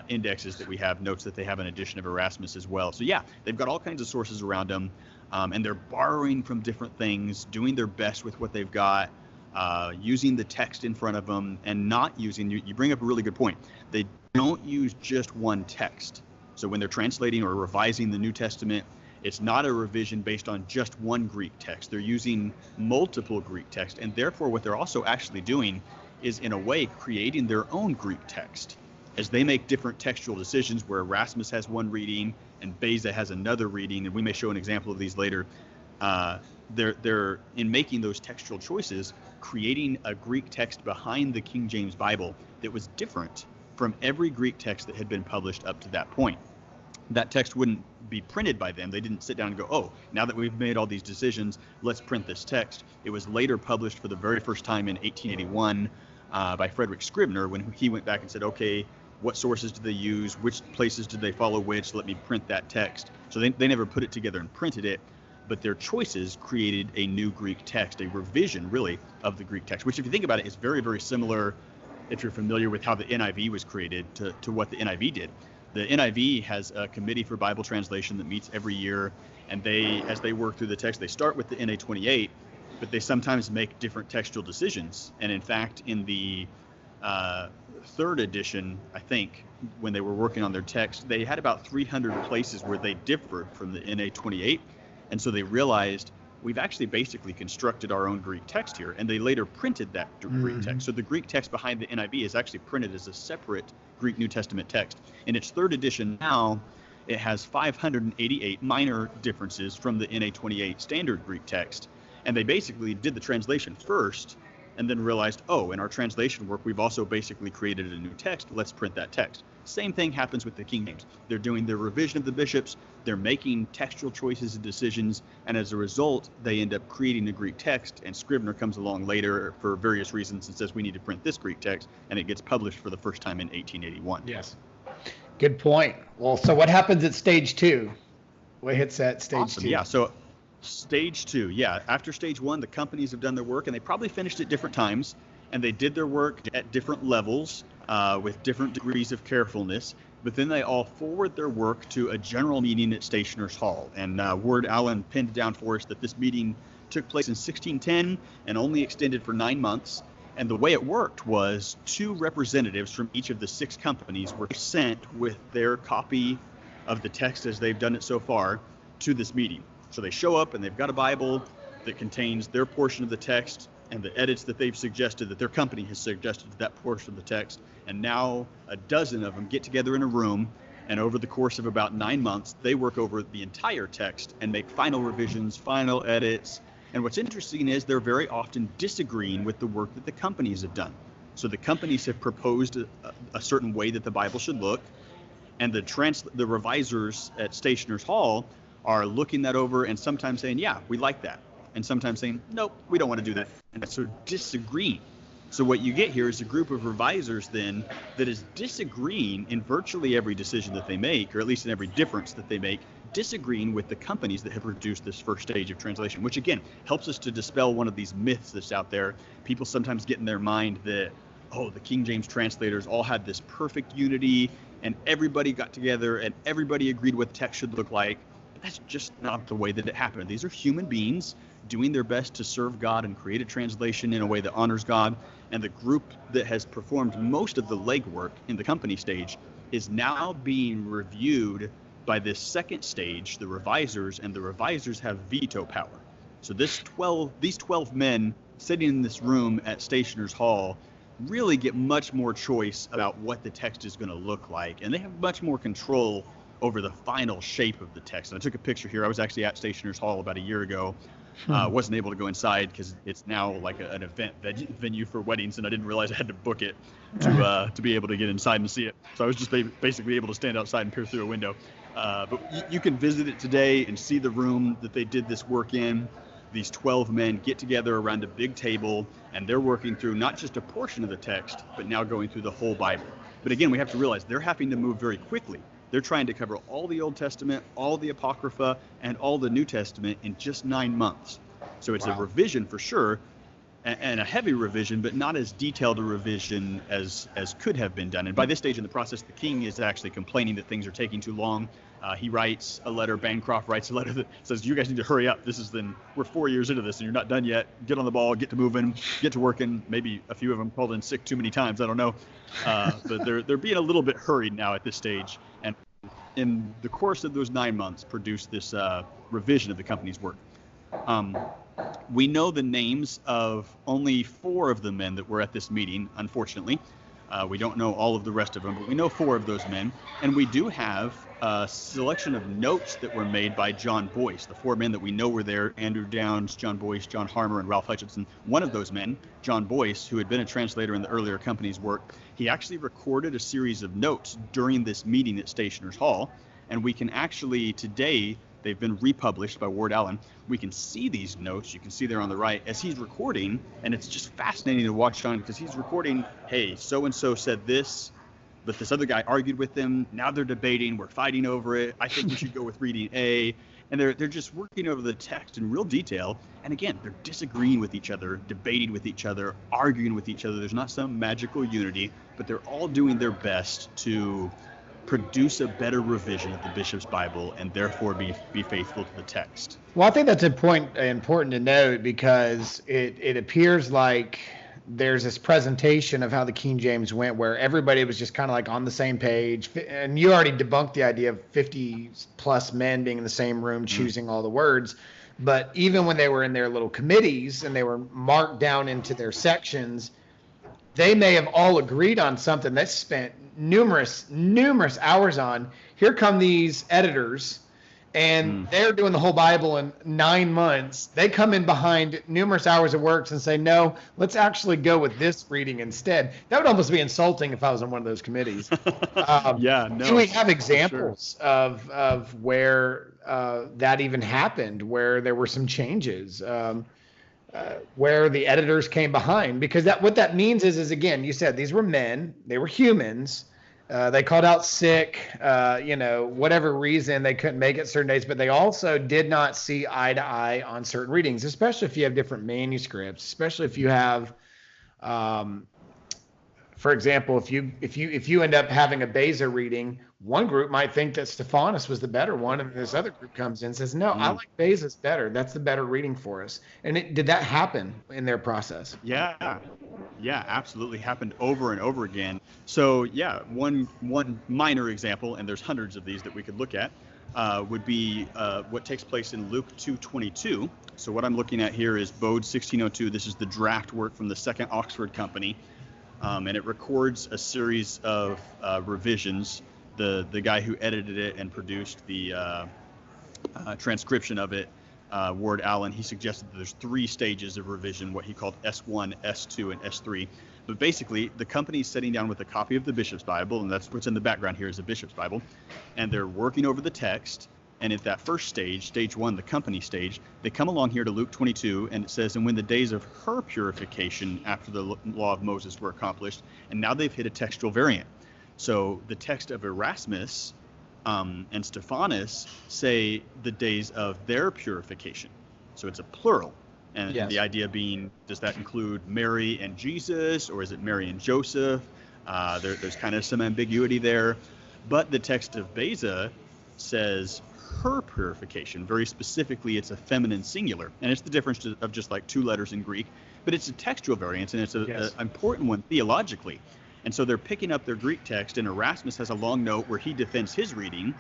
indexes that we have notes that they have an edition of Erasmus as well. So yeah, they've got all kinds of sources around them, and they're borrowing from different things, doing their best with what they've got, using the text in front of them, and not using, you bring up a really good point, they don't use just one text. So when they're translating or revising the New Testament, it's not a revision based on just one Greek text. They're using multiple Greek texts, and therefore what they're also actually doing is, in a way, creating their own Greek text. As they make different textual decisions where Erasmus has one reading and Beza has another reading, and we may show an example of these later, they're in making those textual choices, creating a Greek text behind the King James Bible that was different from every Greek text that had been published up to that point. That text wouldn't be printed by them. They didn't sit down and go, oh, now that we've made all these decisions, let's print this text. It was later published for the very first time in 1881 by Frederick Scribner, when he went back and said, okay, what sources do they use? Which places did they follow which? Let me print that text. So they never put it together and printed it, but their choices created a new Greek text, a revision, really, of the Greek text, which, if you think about it, is very, very similar, if you're familiar with how the NIV was created, to what the NIV did. The NIV has a committee for Bible translation that meets every year, and as they work through the text, they start with the NA28, but they sometimes make different textual decisions. And in fact, in the third edition, I think, when they were working on their text, they had about 300 places where they differed from the NA28. And so they realized, we've actually basically constructed our own Greek text here, and they later printed that Greek text. So the Greek text behind the NIV is actually printed as a separate Greek New Testament text. In its third edition now, it has 588 minor differences from the NA28 standard Greek text. And they basically did the translation first, and then realized, oh, in our translation work, we've also basically created a new text. Let's print that text. Same thing happens with the King James. They're doing their revision of the bishops. They're making textual choices and decisions. And as a result, they end up creating the Greek text. And Scribner comes along later for various reasons and says, we need to print this Greek text. And it gets published for the first time in 1881. Yes. Good point. Well, so what happens at stage 2? What hits at stage 2? Yeah, so stage 2, yeah. After stage 1, the companies have done their work, and they probably finished at different times, and they did their work at different levels with different degrees of carefulness. But then they all forward their work to a general meeting at Stationers' Hall. And Ward Allen pinned down for us that this meeting took place in 1610 and only extended for 9 months. And the way it worked was 2 representatives from each of the 6 companies were sent with their copy of the text as they've done it so far to this meeting. So they show up and they've got a Bible that contains their portion of the text and the edits that they've suggested, that their company has suggested to that portion of the text. And now a dozen of them get together in a room, and over the course of about 9 months, they work over the entire text and make final revisions, final edits. And what's interesting is they're very often disagreeing with the work that the companies have done. So the companies have proposed a certain way that the Bible should look, and the revisers at Stationers' Hall are looking that over and sometimes saying, yeah, we like that. And sometimes saying, nope, we don't want to do that. And so disagreeing. So what you get here is a group of revisers then that is disagreeing in virtually every decision that they make, or at least in every difference that they make, disagreeing with the companies that have produced this first stage of translation, which again helps us to dispel one of these myths that's out there. People sometimes get in their mind that, oh, the King James translators all had this perfect unity and everybody got together and everybody agreed what the text should look like. But that's just not the way that it happened. These are human beings doing their best to serve God and create a translation in a way that honors God. And the group that has performed most of the legwork in the company stage is now being reviewed by this second stage, the revisers, and the revisers have veto power. So these 12 men sitting in this room at Stationers' Hall really get much more choice about what the text is going to look like, and they have much more control over the final shape of the text. And I took a picture here. I was actually at Stationers' Hall about a year ago. Wasn't able to go inside because it's now like an event venue for weddings, and I didn't realize I had to book it to be able to get inside and see it. So I was just basically able to stand outside and peer through a window. But you can visit it today and see the room that they did this work in. These 12 men get together around a big table, and they're working through not just a portion of the text, but now going through the whole Bible. But again, we have to realize they're having to move very quickly. They're trying to cover all the Old Testament, all the Apocrypha, and all the New Testament in just 9 months. So it's a revision for sure, and a heavy revision, but not as detailed a revision as could have been done. And by this stage in the process, the king is actually complaining that things are taking too long. He writes a letter, Bancroft writes a letter that says, you guys need to hurry up. We're 4 years into this and you're not done yet. Get on the ball, get to moving, get to working. Maybe a few of them called in sick too many times, I don't know. But they're being a little bit hurried now at this stage. And in the course of those 9 months, produced this revision of the company's work. We know the names of only 4 of the men that were at this meeting, unfortunately. We don't know all of the rest of them, but we know 4 of those men. And we do have a selection of notes that were made by John Boyce, the 4 men that we know were there: Andrew Downs, John Boyce, John Harmer, and Ralph Hutchinson. One of those men, John Boyce, who had been a translator in the earlier company's work, he actually recorded a series of notes during this meeting at Stationers Hall. And we can actually today, they've been republished by Ward Allen. We can see these notes. You can see there on the right as he's recording, and it's just fascinating to watch on, because he's recording, hey, so-and-so said this, but this other guy argued with them. Now they're debating. We're fighting over it. I think we should go with reading A. And they're just working over the text in real detail. And again, they're disagreeing with each other, debating with each other, arguing with each other. There's not some magical unity, but they're all doing their best to produce a better revision of the Bishop's Bible and therefore be faithful to the text. Well, I think that's important to note, because it appears like there's this presentation of how the King James went where everybody was just kind of like on the same page. And you already debunked the idea of 50 plus men being in the same room choosing all the words. But even when they were in their little committees and they were marked down into their sections, they may have all agreed on something they spent numerous hours on. Here come these editors, and they're doing the whole Bible in 9 months. They come in behind numerous hours of works and say, no, let's actually go with this reading instead. That would almost be insulting if I was on one of those committees. Do we have examples of where that even happened, where there were some changes? Where the editors came behind, because what that means is again, you said these were men, they were humans, they called out sick, whatever reason they couldn't make it certain days, but they also did not see eye to eye on certain readings, especially if you have different manuscripts, especially if you have, for example, if you end up having a Beza reading, one group might think that Stephanus was the better one, and this other group comes in and says, no, I like Beza's better. That's the better reading for us. And did that happen in their process? Yeah, absolutely happened over and over again. So one minor example, and there's hundreds of these that we could look at, would be what takes place in Luke 2:22. So what I'm looking at here is Bode 1602. This is the draft work from the Second Oxford Company, and it records a series of revisions. The guy who edited it and produced the transcription of it, Ward Allen, he suggested that there's 3 stages of revision, what he called S1, S2, and S3. But basically, the company's sitting down with a copy of the Bishop's Bible, and that's what's in the background here is the Bishop's Bible, and they're working over the text. And at that first stage, stage 1, the company stage, they come along here to Luke 22, and it says, and when the days of her purification after the law of Moses were accomplished, and now they've hit a textual variant. So the text of Erasmus and Stephanus say the days of their purification. So it's a plural. And the idea being, does that include Mary and Jesus, or is it Mary and Joseph? There's kind of some ambiguity there. But the text of Beza says her purification. Very specifically, it's a feminine singular. And it's the difference of just like 2 letters in Greek. But it's a textual variance, and it's an important one theologically. And so they're picking up their Greek text, and Erasmus has a long note where he defends his reading,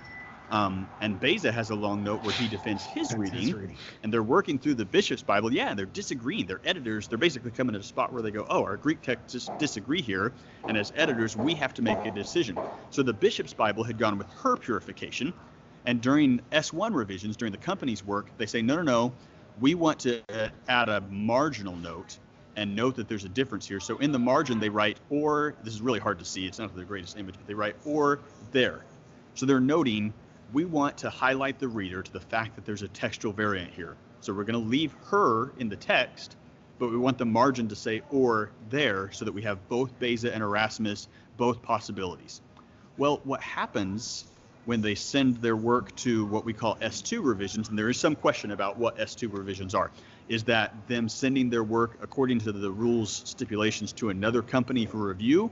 and Beza has a long note where he defends his reading, and they're working through the Bishop's Bible. Yeah, they're disagreeing. They're editors. They're basically coming to a spot where they go, oh, our Greek texts disagree here, and as editors, we have to make a decision. So the Bishop's Bible had gone with her purification, and during S1 revisions, during the company's work, they say, no, we want to add a marginal note and note that there's a difference here. So in the margin, they write, or, this is really hard to see, it's not the greatest image, but they write, or there. So they're noting, we want to highlight the reader to the fact that there's a textual variant here. So we're going to leave her in the text, but we want the margin to say, or there, so that we have both Beza and Erasmus, both possibilities. Well, what happens when they send their work to what we call S2 revisions, and there is some question about what S2 revisions are, is that them sending their work according to the rules stipulations to another company for review.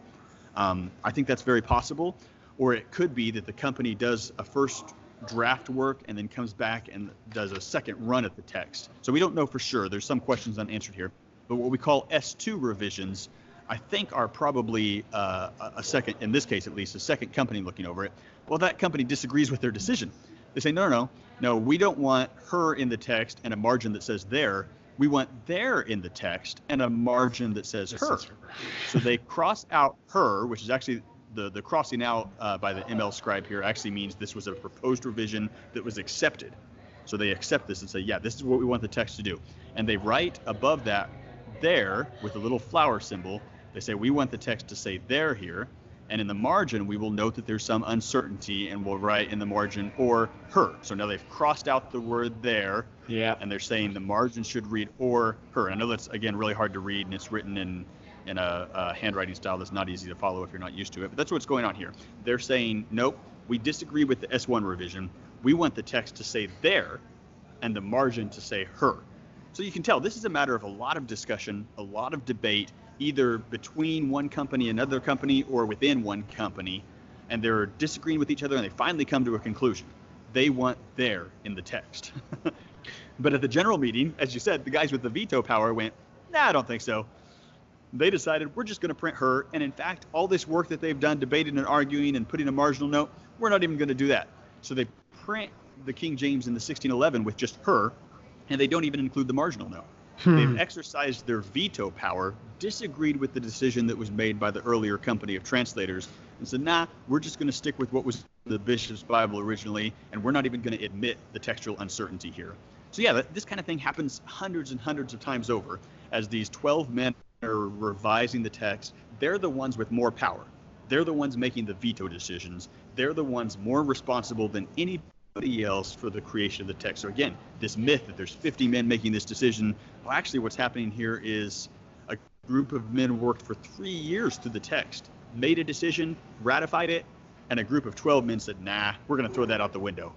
I think that's very possible. Or it could be that the company does a first draft work and then comes back and does a second run at the text. So we don't know for sure. There's some questions unanswered here. But what we call S2 revisions, I think are probably a second, in this case at least, a second company looking over it. Well, that company disagrees with their decision. They say, no, we don't want her in the text and a margin that says there. we want there in the text and a margin that says her. So they cross out her, which is actually the crossing out by the ML scribe here actually means this was a proposed revision that was accepted. So they accept this and say, yeah, this is what we want the text to do. And they write above that there with a little flower symbol. They say, we want the text to say there here. And in the margin, we will note that there's some uncertainty, and we'll write in the margin or her. So now they've crossed out the word there. Yeah. And they're saying the margin should read or her. And I know that's, again, really hard to read, and it's written in a handwriting style that's not easy to follow if you're not used to it. But that's what's going on here. They're saying, nope, we disagree with the S1 revision. We want the text to say there and the margin to say her. So you can tell this is a matter of a lot of discussion, a lot of debate, either between one company and another company or within one company, and they're disagreeing with each other, and they finally come to a conclusion. They want there in the text. But at the general meeting, as you said, the guys with the veto power went, nah, I don't think so. They decided we're just going to print her, and in fact, all this work that they've done debating and arguing and putting a marginal note, we're not even going to do that. So they print the King James in the 1611 with just her, and they don't even include the marginal note. They've exercised their veto power, disagreed with the decision that was made by the earlier company of translators, and said, nah, we're just going to stick with what was the Bishop's Bible originally, and we're not even going to admit the textual uncertainty here. So yeah, this kind of thing happens hundreds and hundreds of times over. As these 12 men are revising the text, they're the ones with more power. They're the ones making the veto decisions. They're the ones more responsible than anybody else for the creation of the text. So again, this myth that there's 50 men making this decision, well, actually what's happening here is a group of men worked for 3 years through the text, made a decision, ratified it, and a group of 12 men said, nah, we're going to throw that out the window.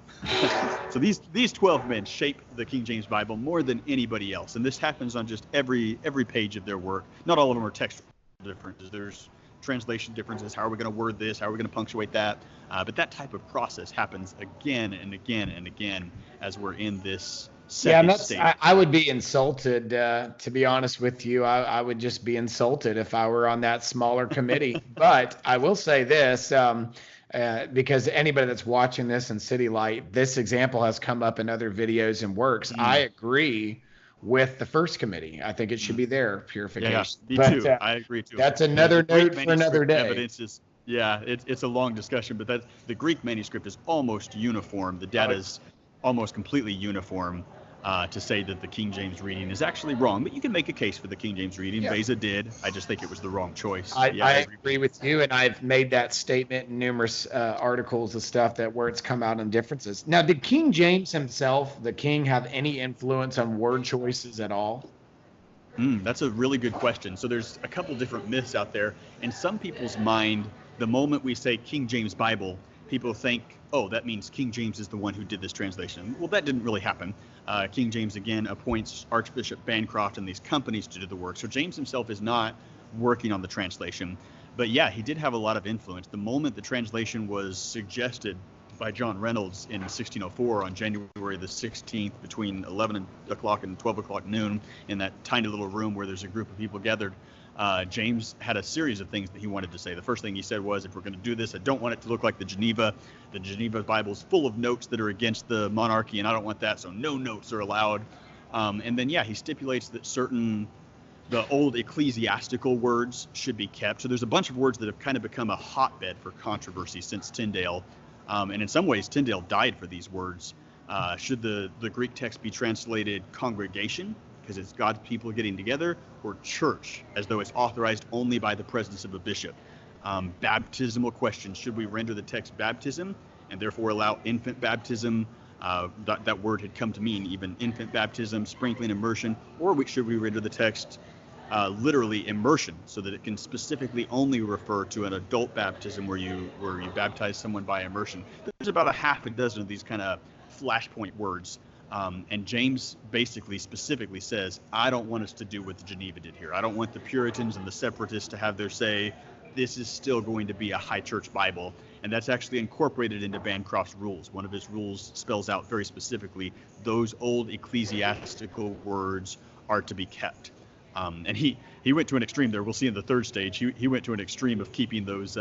So these 12 men shape the King James Bible more than anybody else, and this happens on just every page of their work. Not all of them are textual differences. There's translation differences. How are we going to word this? How are we going to punctuate that? But that type of process happens again and again and again as we're in this second stage. I would be insulted, to be honest with you. I would just be insulted if I were on that smaller committee. But I will say this, because anybody that's watching this in CityLight, this example has come up in other videos and works. I agree with the first committee. I think it should be there, purification. Yeah, me too. I agree too. That's another note for another day. Evidence is, it's a long discussion, but the Greek manuscript is almost uniform. The data is almost completely uniform to say that the King James reading is actually wrong. But you can make a case for the King James reading. Yeah. Beza did. I just think it was the wrong choice. I agree with you, and I've made that statement in numerous articles and stuff that where it's come out in differences. Now, did King James himself, the king, have any influence on word choices at all? That's a really good question. So there's a couple different myths out there. In some people's mind, the moment we say King James Bible, people think, oh, that means King James is the one who did this translation. Well, that didn't really happen. King James, again, appoints Archbishop Bancroft and these companies to do the work. So James himself is not working on the translation. But yeah, he did have a lot of influence. The moment the translation was suggested by John Reynolds in 1604 on January the 16th between 11 o'clock and 12 o'clock noon in that tiny little room where there's a group of people gathered, James had a series of things that he wanted to say. The first thing he said was, if we're going to do this, I don't want it to look like the Geneva. The Geneva Bible is full of notes that are against the monarchy, and I don't want that, so no notes are allowed. And then, he stipulates that the old ecclesiastical words should be kept. So there's a bunch of words that have kind of become a hotbed for controversy since Tyndale. And in some ways, Tyndale died for these words. Should the Greek text be translated congregation, because it's God's people getting together, or church, as though it's authorized only by the presence of a bishop? Baptismal questions. Should we render the text baptism and therefore allow infant baptism? That word had come to mean even infant baptism, sprinkling, immersion, or should we render the text literally immersion, so that it can specifically only refer to an adult baptism where you baptize someone by immersion? There's about a half a dozen of these kind of flashpoint words. And James basically specifically says, I don't want us to do what the Geneva did here. I don't want the Puritans and the separatists to have their say. This is still going to be a high church Bible. And that's actually incorporated into Bancroft's rules. One of his rules spells out very specifically those old ecclesiastical words are to be kept. And he went to an extreme there. We'll see in the third stage. He went to an extreme of keeping those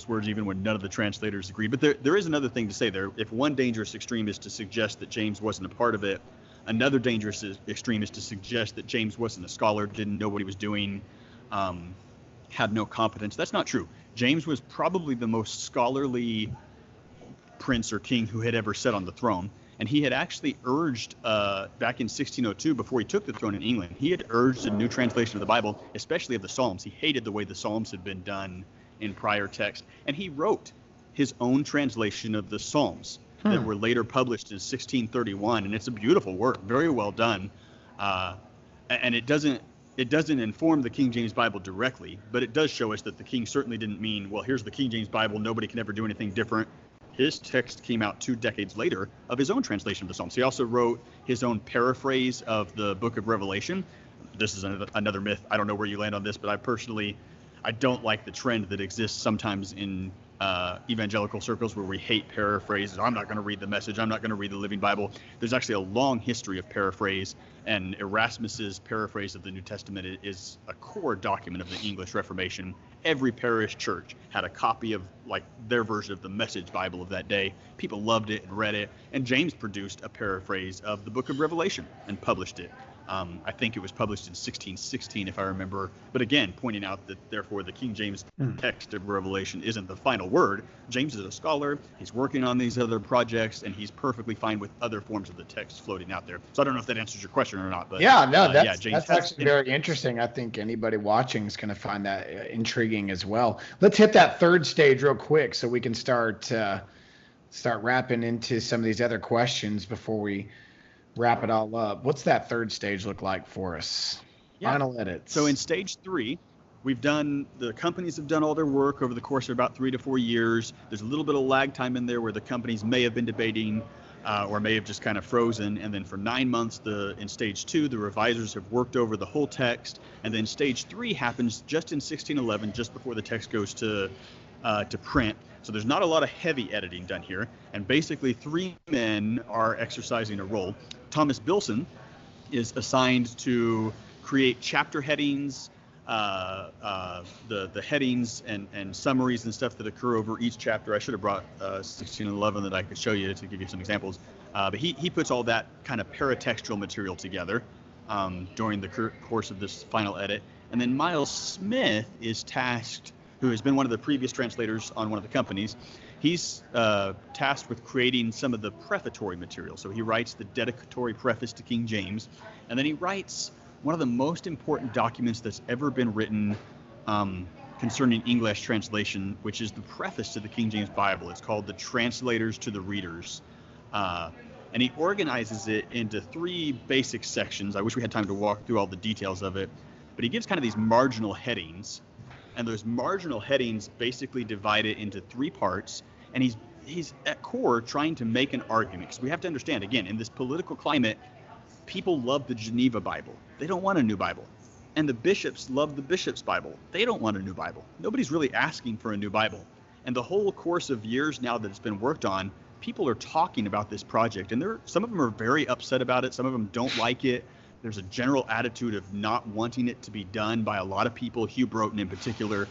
words even when none of the translators agreed. But there is another thing to say there. If one dangerous extreme is to suggest that James wasn't a part of it, Another dangerous extreme is to suggest that James wasn't a scholar, didn't know what he was doing, had no competence. That's not true. James was probably the most scholarly prince or king who had ever sat on the throne. And he had actually urged, back in 1602, before he took the throne in England, he had urged a new translation of the Bible, especially of the Psalms. He hated the way the Psalms had been done in prior text. And he wrote his own translation of the Psalms that were later published in 1631. And it's a beautiful work, very well done. And it doesn't inform the King James Bible directly, but it does show us that the king certainly didn't mean, well, here's the King James Bible, nobody can ever do anything different. His text came out 2 decades later of his own translation of the Psalms. He also wrote his own paraphrase of the book of Revelation. This is another myth. I don't know where you land on this, but I don't like the trend that exists sometimes in evangelical circles where we hate paraphrases. I'm not going to read the Message. I'm not going to read the Living Bible. There's actually a long history of paraphrase, and Erasmus's paraphrase of the New Testament is a core document of the English Reformation. Every parish church had a copy of their version of the Message Bible of that day. People loved it and read it, and James produced a paraphrase of the book of Revelation and published it. I think it was published in 1616, if I remember. But again, pointing out that therefore the King James text of Revelation isn't the final word. James is a scholar. He's working on these other projects, and he's perfectly fine with other forms of the text floating out there. So I don't know if that answers your question or not. But that's actually very interesting. I think anybody watching is going to find that intriguing as well. Let's hit that third stage real quick so we can start wrapping into some of these other questions before we wrap it all up. What's that third stage look like for us? Final edits. So in stage 3, the companies have done all their work over the course of about 3 to 4 years. There's a little bit of lag time in there where the companies may have been debating or may have just kind of frozen. And then for 9 months, in stage 2, the revisers have worked over the whole text. And then stage 3 happens just in 1611, just before the text goes to print. So there's not a lot of heavy editing done here. And basically 3 men are exercising a role. Thomas Bilson is assigned to create chapter headings, the headings and summaries and stuff that occur over each chapter. I should have brought 1611 that I could show you to give you some examples. But he puts all that kind of paratextual material together during the course of this final edit. And then Miles Smith is tasked, who has been one of the previous translators on one of the companies. He's tasked with creating some of the prefatory material. So he writes the dedicatory preface to King James, and then he writes one of the most important documents that's ever been written concerning English translation, which is the preface to the King James Bible. It's called The Translators to the Readers. And he organizes it into 3 basic sections. I wish we had time to walk through all the details of it, but he gives kind of these marginal headings. And those marginal headings basically divide it into 3 parts. And he's at core trying to make an argument. Because we have to understand, again, in this political climate, people love the Geneva Bible. They don't want a new Bible. And the bishops love the Bishop's Bible. They don't want a new Bible. Nobody's really asking for a new Bible. And the whole course of years now that it's been worked on, people are talking about this project. And some of them are very upset about it. Some of them don't like it. There's a general attitude of not wanting it to be done by a lot of people. Hugh Broughton in particular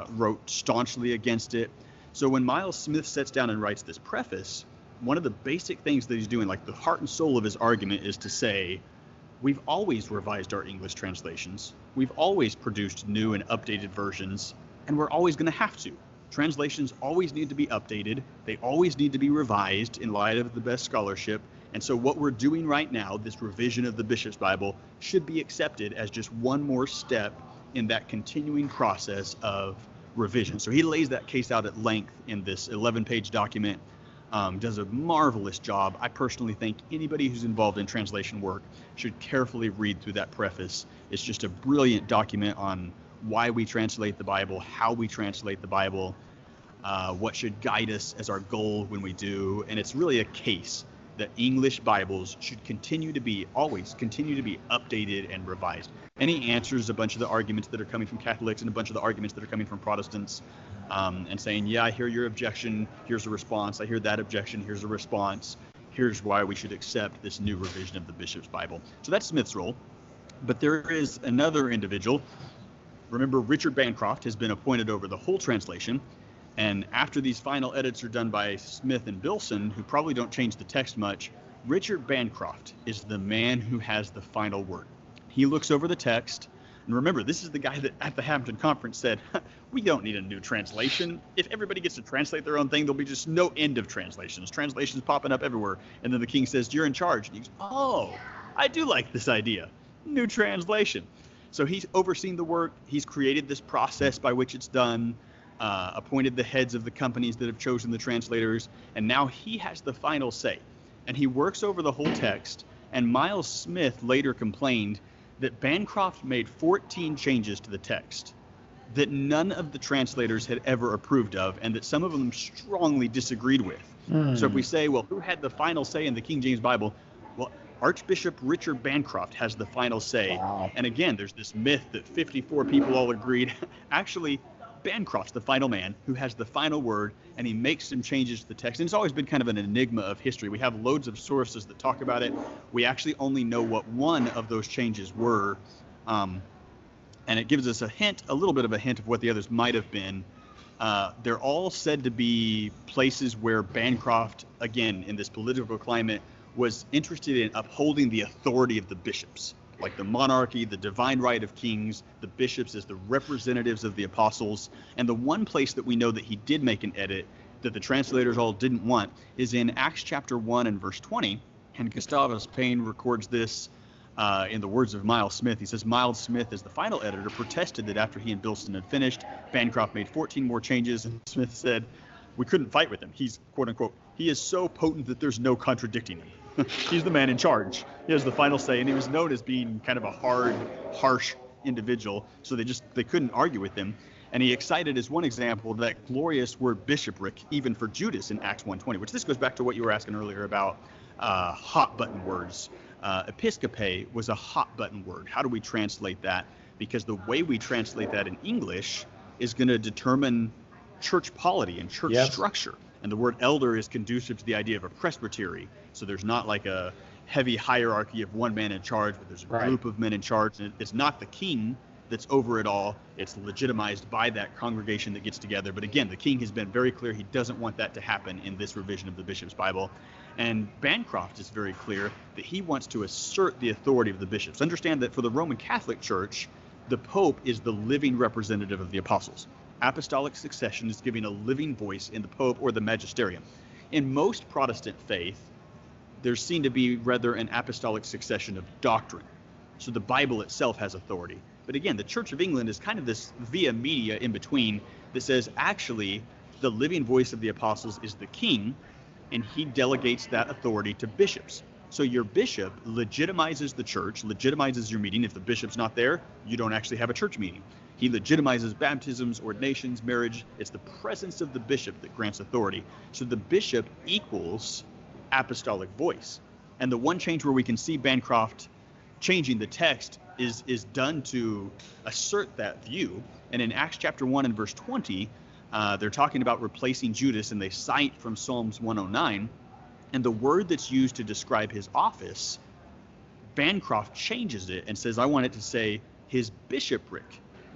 wrote staunchly against it. So when Miles Smith sits down and writes this preface, one of the basic things that he's doing, like the heart and soul of his argument, is to say, we've always revised our English translations. We've always produced new and updated versions, and we're always going to have to. Translations always need to be updated. They always need to be revised in light of the best scholarship. And so what we're doing right now, this revision of the Bishop's Bible, should be accepted as just one more step in that continuing process of revision. So he lays that case out at length in this 11-page document, does a marvelous job. I personally think anybody who's involved in translation work should carefully read through that preface. It's just a brilliant document on why we translate the Bible, how we translate the Bible, what should guide us as our goal when we do. And it's really a case that English Bibles should always continue to be updated and revised. And he answers a bunch of the arguments that are coming from Catholics and a bunch of the arguments that are coming from Protestants, and saying, yeah, I hear your objection, here's a response. I hear that objection, here's a response. Here's why we should accept this new revision of the Bishop's Bible. So that's Smith's role. But there is another individual. Remember, Richard Bancroft has been appointed over the whole translation. And after these final edits are done by Smith and Bilson, who probably don't change the text much, Richard Bancroft is the man who has the final word. He looks over the text, and remember, this is the guy that at the Hampton Conference said, we don't need a new translation. If everybody gets to translate their own thing, there'll be just no end of translations. Translations popping up everywhere. And then the king says, you're in charge. And he goes, oh, I do like this idea. New translation. So he's overseen the work. He's created this process by which it's done, appointed the heads of the companies that have chosen the translators, and now he has the final say. And he works over the whole text, and Miles Smith later complained that Bancroft made 14 changes to the text that none of the translators had ever approved of, and that some of them strongly disagreed with. So if we say, well, who had the final say in the King James Bible? Well, Archbishop Richard Bancroft has the final say. Wow. And again, there's this myth that 54 people all agreed. Actually, Bancroft's the final man who has the final word, and he makes some changes to the text. And it's always been kind of an enigma of history. We have loads of sources that talk about it. We actually only know what one of those changes were. And it gives us a little bit of a hint of what the others might have been. They're all said to be places where Bancroft, again, in this political climate, was interested in upholding the authority of the bishops, like the monarchy, the divine right of kings, the bishops as the representatives of the apostles. And the one place that we know that he did make an edit that the translators all didn't want is in Acts chapter 1 and verse 20. And Gustavus Payne records this in the words of Miles Smith. He says, Miles Smith, as the final editor, protested that after he and Bilston had finished, Bancroft made 14 more changes. And Smith said, we couldn't fight with him. He's, quote unquote, he is so potent that there's no contradicting him. He's the man in charge. He has the final say, and he was known as being kind of a hard, harsh individual, so they couldn't argue with him. And he cited as one example that glorious word bishopric, even for Judas in Acts 1:20, which this goes back to what you were asking earlier about hot button words. Episcope was a hot button word. How do we translate that? Because the way we translate that in English is going to determine church polity and church structure. And the word elder is conducive to the idea of a presbytery. So there's not like a heavy hierarchy of one man in charge, but there's a group of men in charge. And it's not the king that's over it all. It's legitimized by that congregation that gets together. But again, the king has been very clear he doesn't want that to happen in this revision of the Bishop's Bible. And Bancroft is very clear that he wants to assert the authority of the bishops. Understand that for the Roman Catholic Church, the Pope is the living representative of the apostles. Apostolic succession is giving a living voice in the Pope or the magisterium. In most Protestant faith, there's seen to be rather an apostolic succession of doctrine. So the Bible itself has authority. But again, the Church of England is kind of this via media in between that says actually the living voice of the apostles is the king, and he delegates that authority to bishops. So your bishop legitimizes the church, legitimizes your meeting. If the bishop's not there, you don't actually have a church meeting. He legitimizes baptisms, ordinations, marriage. It's the presence of the bishop that grants authority. So the bishop equals apostolic voice. And the one change where we can see Bancroft changing the text is done to assert that view. And in Acts chapter 1 and verse 20, they're talking about replacing Judas, and they cite from Psalms 109. And the word that's used to describe his office, Bancroft changes it and says, I want it to say his bishopric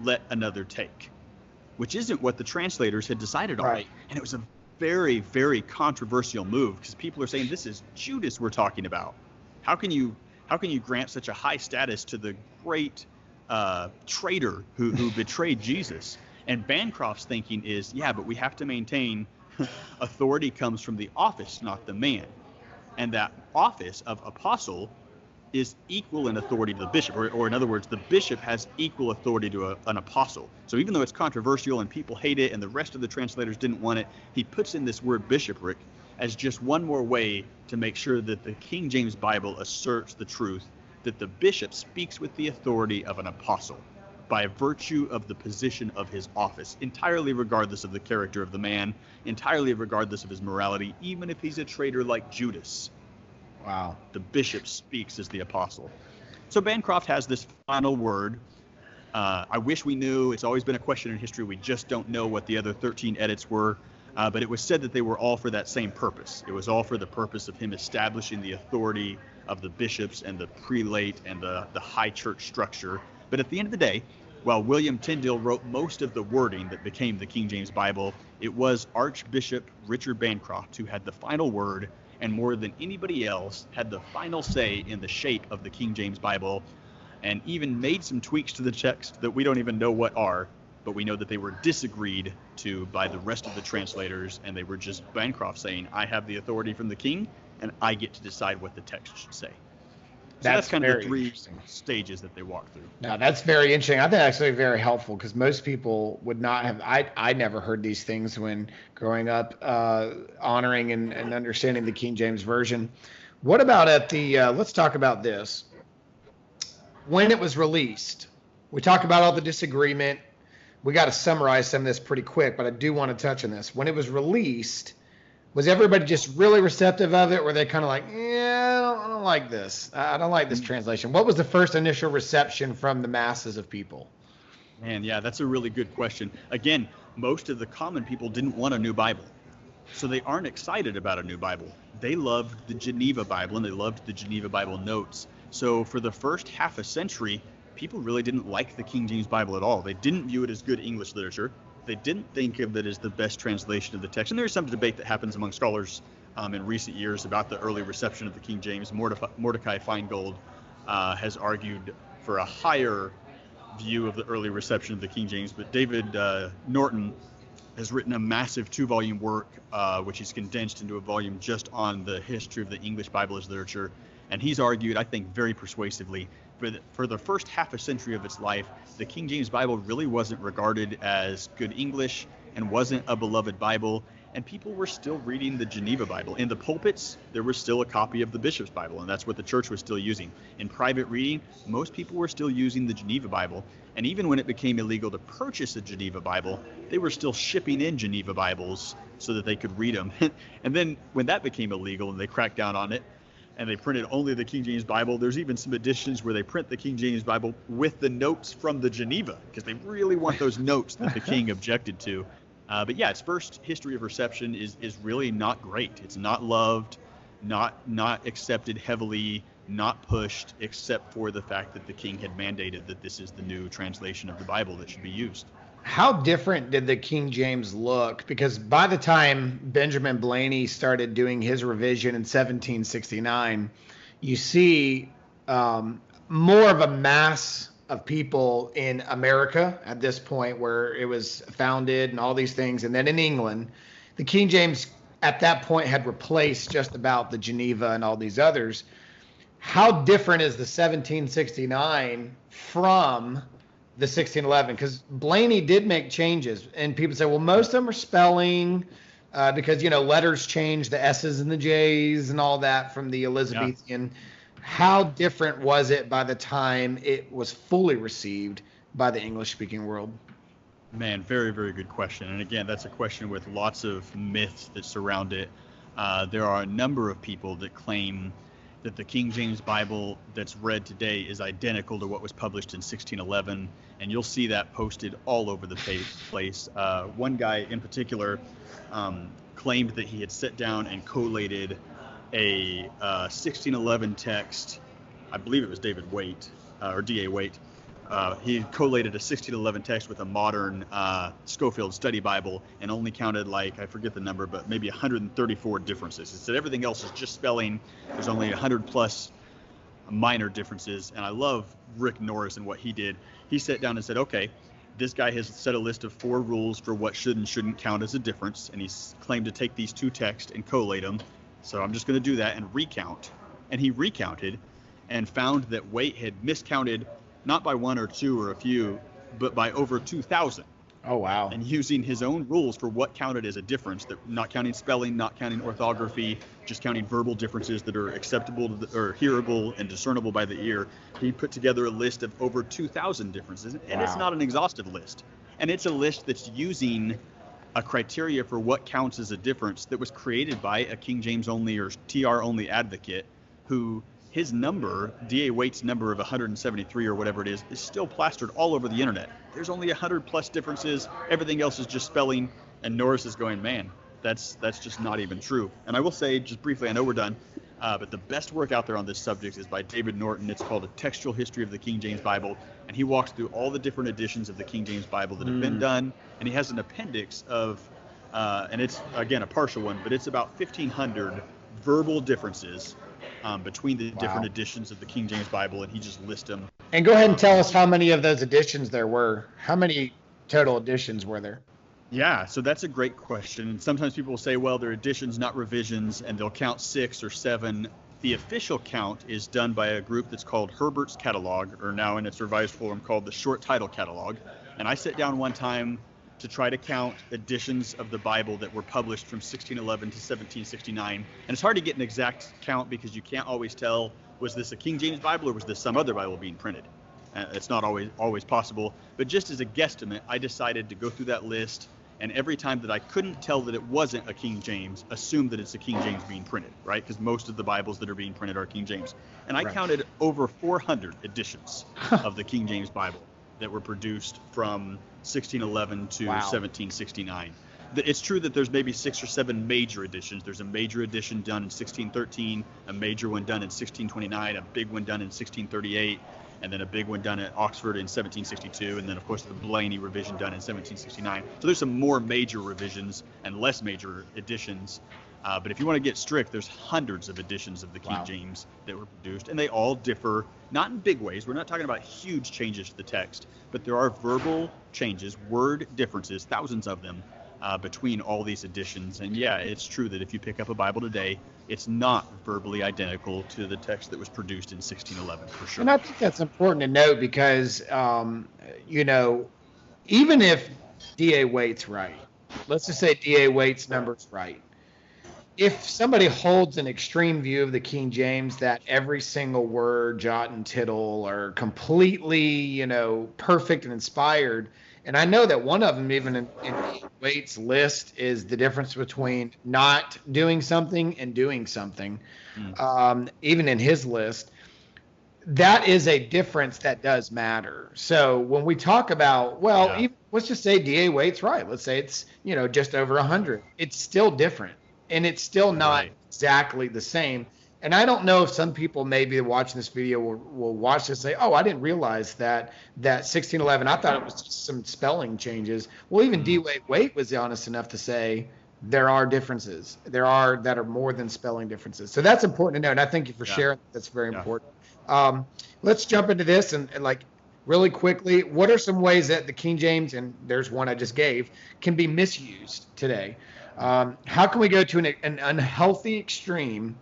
let another take, which isn't what the translators had decided on. Right. And it was a very, very controversial move because people are saying this is Judas we're talking about. How can you grant such a high status to the great traitor who betrayed Jesus? And Bancroft's thinking is, yeah, but we have to maintain authority comes from the office, not the man. And that office of apostle is equal in authority to the bishop, or in other words, the bishop has equal authority to an apostle. So even though it's controversial and people hate it and the rest of the translators didn't want it, he puts in this word bishopric as just one more way to make sure that the King James Bible asserts the truth that the bishop speaks with the authority of an apostle by virtue of the position of his office, entirely regardless of the character of the man, entirely regardless of his morality, even if he's a traitor like Judas. Wow. The bishop speaks as the apostle. So Bancroft has this final word. I wish we knew. It's always been a question in history. We just don't know what the other 13 edits were. But it was said that they were all for that same purpose. It was all for the purpose of him establishing the authority of the bishops and the prelate and the high church structure. But at the end of the day, while William Tyndale wrote most of the wording that became the King James Bible, it was Archbishop Richard Bancroft who had the final word, and more than anybody else had the final say in the shape of the King James Bible, and even made some tweaks to the text that we don't even know what are, but we know that they were disagreed to by the rest of the translators, and they were just Bancroft saying, I have the authority from the king, and I get to decide what the text should say. So that's kind of the three stages that they walk through. Now, that's very interesting. I think that's actually very helpful, because most people would not have. I never heard these things when growing up, honoring and understanding the King James Version. What about at the, let's talk about this. When it was released, we talk about all the disagreement. We got to summarize some of this pretty quick, but I do want to touch on this. When it was released, was everybody just really receptive of it? Were they kind of like, yeah, I don't like this. I don't like this translation. What was the first initial reception from the masses of people? Man, yeah, that's a really good question. Again, most of the common people didn't want a new Bible, so they aren't excited about a new Bible. They loved the Geneva Bible, and they loved the Geneva Bible notes. So for the first half a century, people really didn't like the King James Bible at all. They didn't view it as good English literature. They didn't think of it as the best translation of the text. And there's some debate that happens among scholars in recent years about the early reception of the King James. Mordecai Feingold has argued for a higher view of the early reception of the King James. But David Norton has written a massive 2-volume work, which he's condensed into a volume just on the history of the English Bible as literature. And he's argued, I think, very persuasively, for the first half a century of its life, the King James Bible really wasn't regarded as good English and wasn't a beloved Bible, and people were still reading the Geneva Bible. In the pulpits, there was still a copy of the Bishop's Bible, and that's what the church was still using. In private reading, most people were still using the Geneva Bible, and even when it became illegal to purchase a Geneva Bible, they were still shipping in Geneva Bibles so that they could read them. And then when that became illegal and they cracked down on it, and they printed only the King James Bible. There's even some editions where they print the King James Bible with the notes from the Geneva, because they really want those notes that the king objected to. But yeah, its first history of reception is really not great. It's not loved, not accepted heavily, not pushed, except for the fact that the king had mandated that this is the new translation of the Bible that should be used. How different did the King James look? Because by the time Benjamin Blaney started doing his revision in 1769, you see more of a mass of people in America at this point, where it was founded and all these things. And then in England, the King James at that point had replaced just about the Geneva and all these others. How different is the 1769 from the 1611? Because Blaney did make changes, and people say, well, most of them are spelling, because letters change, the S's and the J's and all that from the Elizabethan. Yeah. How different was it by the time it was fully received by the English-speaking world? Man, very, very good question. And again, that's a question with lots of myths that surround it. There are a number of people that claim that the King James Bible that's read today is identical to what was published in 1611, and you'll see that posted all over the place. One guy in particular claimed that he had sat down and collated a 1611 text. I believe it was David Waite, or D.A. Waite. He collated a 1611 text with a modern Schofield Study Bible and only counted, I forget the number, but maybe 134 differences. He said everything else is just spelling. There's only 100 plus minor differences. And I love Rick Norris and what he did. He sat down and said, okay, this guy has set a list of 4 rules for what should and shouldn't count as a difference. And he's claimed to take these 2 texts and collate them. So I'm just going to do that and recount. And he recounted and found that Waite had miscounted not by 1 or 2 or a few, but by over 2,000. Oh, wow. And using his own rules for what counted as a difference, that not counting spelling, not counting orthography, just counting verbal differences that are acceptable to or hearable and discernible by the ear. He put together a list of over 2,000 differences. And It's not an exhaustive list. And it's a list that's using a criteria for what counts as a difference that was created by a King James only or TR only advocate who his number, D.A. Waite's number of 173 or whatever it is still plastered all over the internet. There's only 100 plus differences. Everything else is just spelling. And Norris is going, man, that's just not even true. And I will say, just briefly, I know we're done, but the best work out there on this subject is by David Norton. It's called A Textual History of the King James Bible. And he walks through all the different editions of the King James Bible that have been done. And he has an appendix of, and it's, again, a partial one, but it's about 1,500 verbal differences between the different editions of the King James Bible, and he just lists them. And go ahead and tell us how many of those editions there were. How many total editions were there? Yeah, so that's a great question. And sometimes people will say, well, they're editions, not revisions, and they'll count 6 or 7. The official count is done by a group that's called Herbert's Catalog, or now in its revised form called the Short Title Catalog. And I sat down one time to try to count editions of the Bible that were published from 1611 to 1769. And it's hard to get an exact count because you can't always tell, was this a King James Bible or was this some other Bible being printed? It's not always possible. But just as a guesstimate, I decided to go through that list, and every time that I couldn't tell that it wasn't a King James, assume that it's a King James being printed, right? Because most of the Bibles that are being printed are King James. And I counted over 400 editions of the King James Bible that were produced from 1611 to 1769. It's true that there's maybe 6 or 7 major editions. There's a major edition done in 1613, a major one done in 1629, a big one done in 1638, and then a big one done at Oxford in 1762, and then of course the Blaney revision done in 1769. So there's some more major revisions and less major editions. But if you want to get strict, there's hundreds of editions of the King James that were produced, and they all differ, not in big ways. We're not talking about huge changes to the text, but there are verbal changes, word differences, thousands of them, between all these editions. And yeah, it's true that if you pick up a Bible today, it's not verbally identical to the text that was produced in 1611, for sure. And I think that's important to note because, even if D.A. Waite's right, let's just say D.A. Waite's number's right, if somebody holds an extreme view of the King James that every single word, jot and tittle are completely, perfect and inspired, and I know that one of them, even in Waite's list, is the difference between not doing something and doing something. Even in his list, that is a difference that does matter. So when we talk about, let's just say D.A. Waite's right. Let's say it's, just over 100. It's still different. And it's still not exactly the same. And I don't know if some people maybe watching this video will watch this and say, oh, I didn't realize that 1611, I thought it was just some spelling changes. Well, even D.A. Waite was honest enough to say there are differences. There are that are more than spelling differences. So that's important to know. And I thank you for sharing. That's very important. Let's jump into this and really quickly, what are some ways that the King James, and there's one I just gave, can be misused today? How can we go to an unhealthy extreme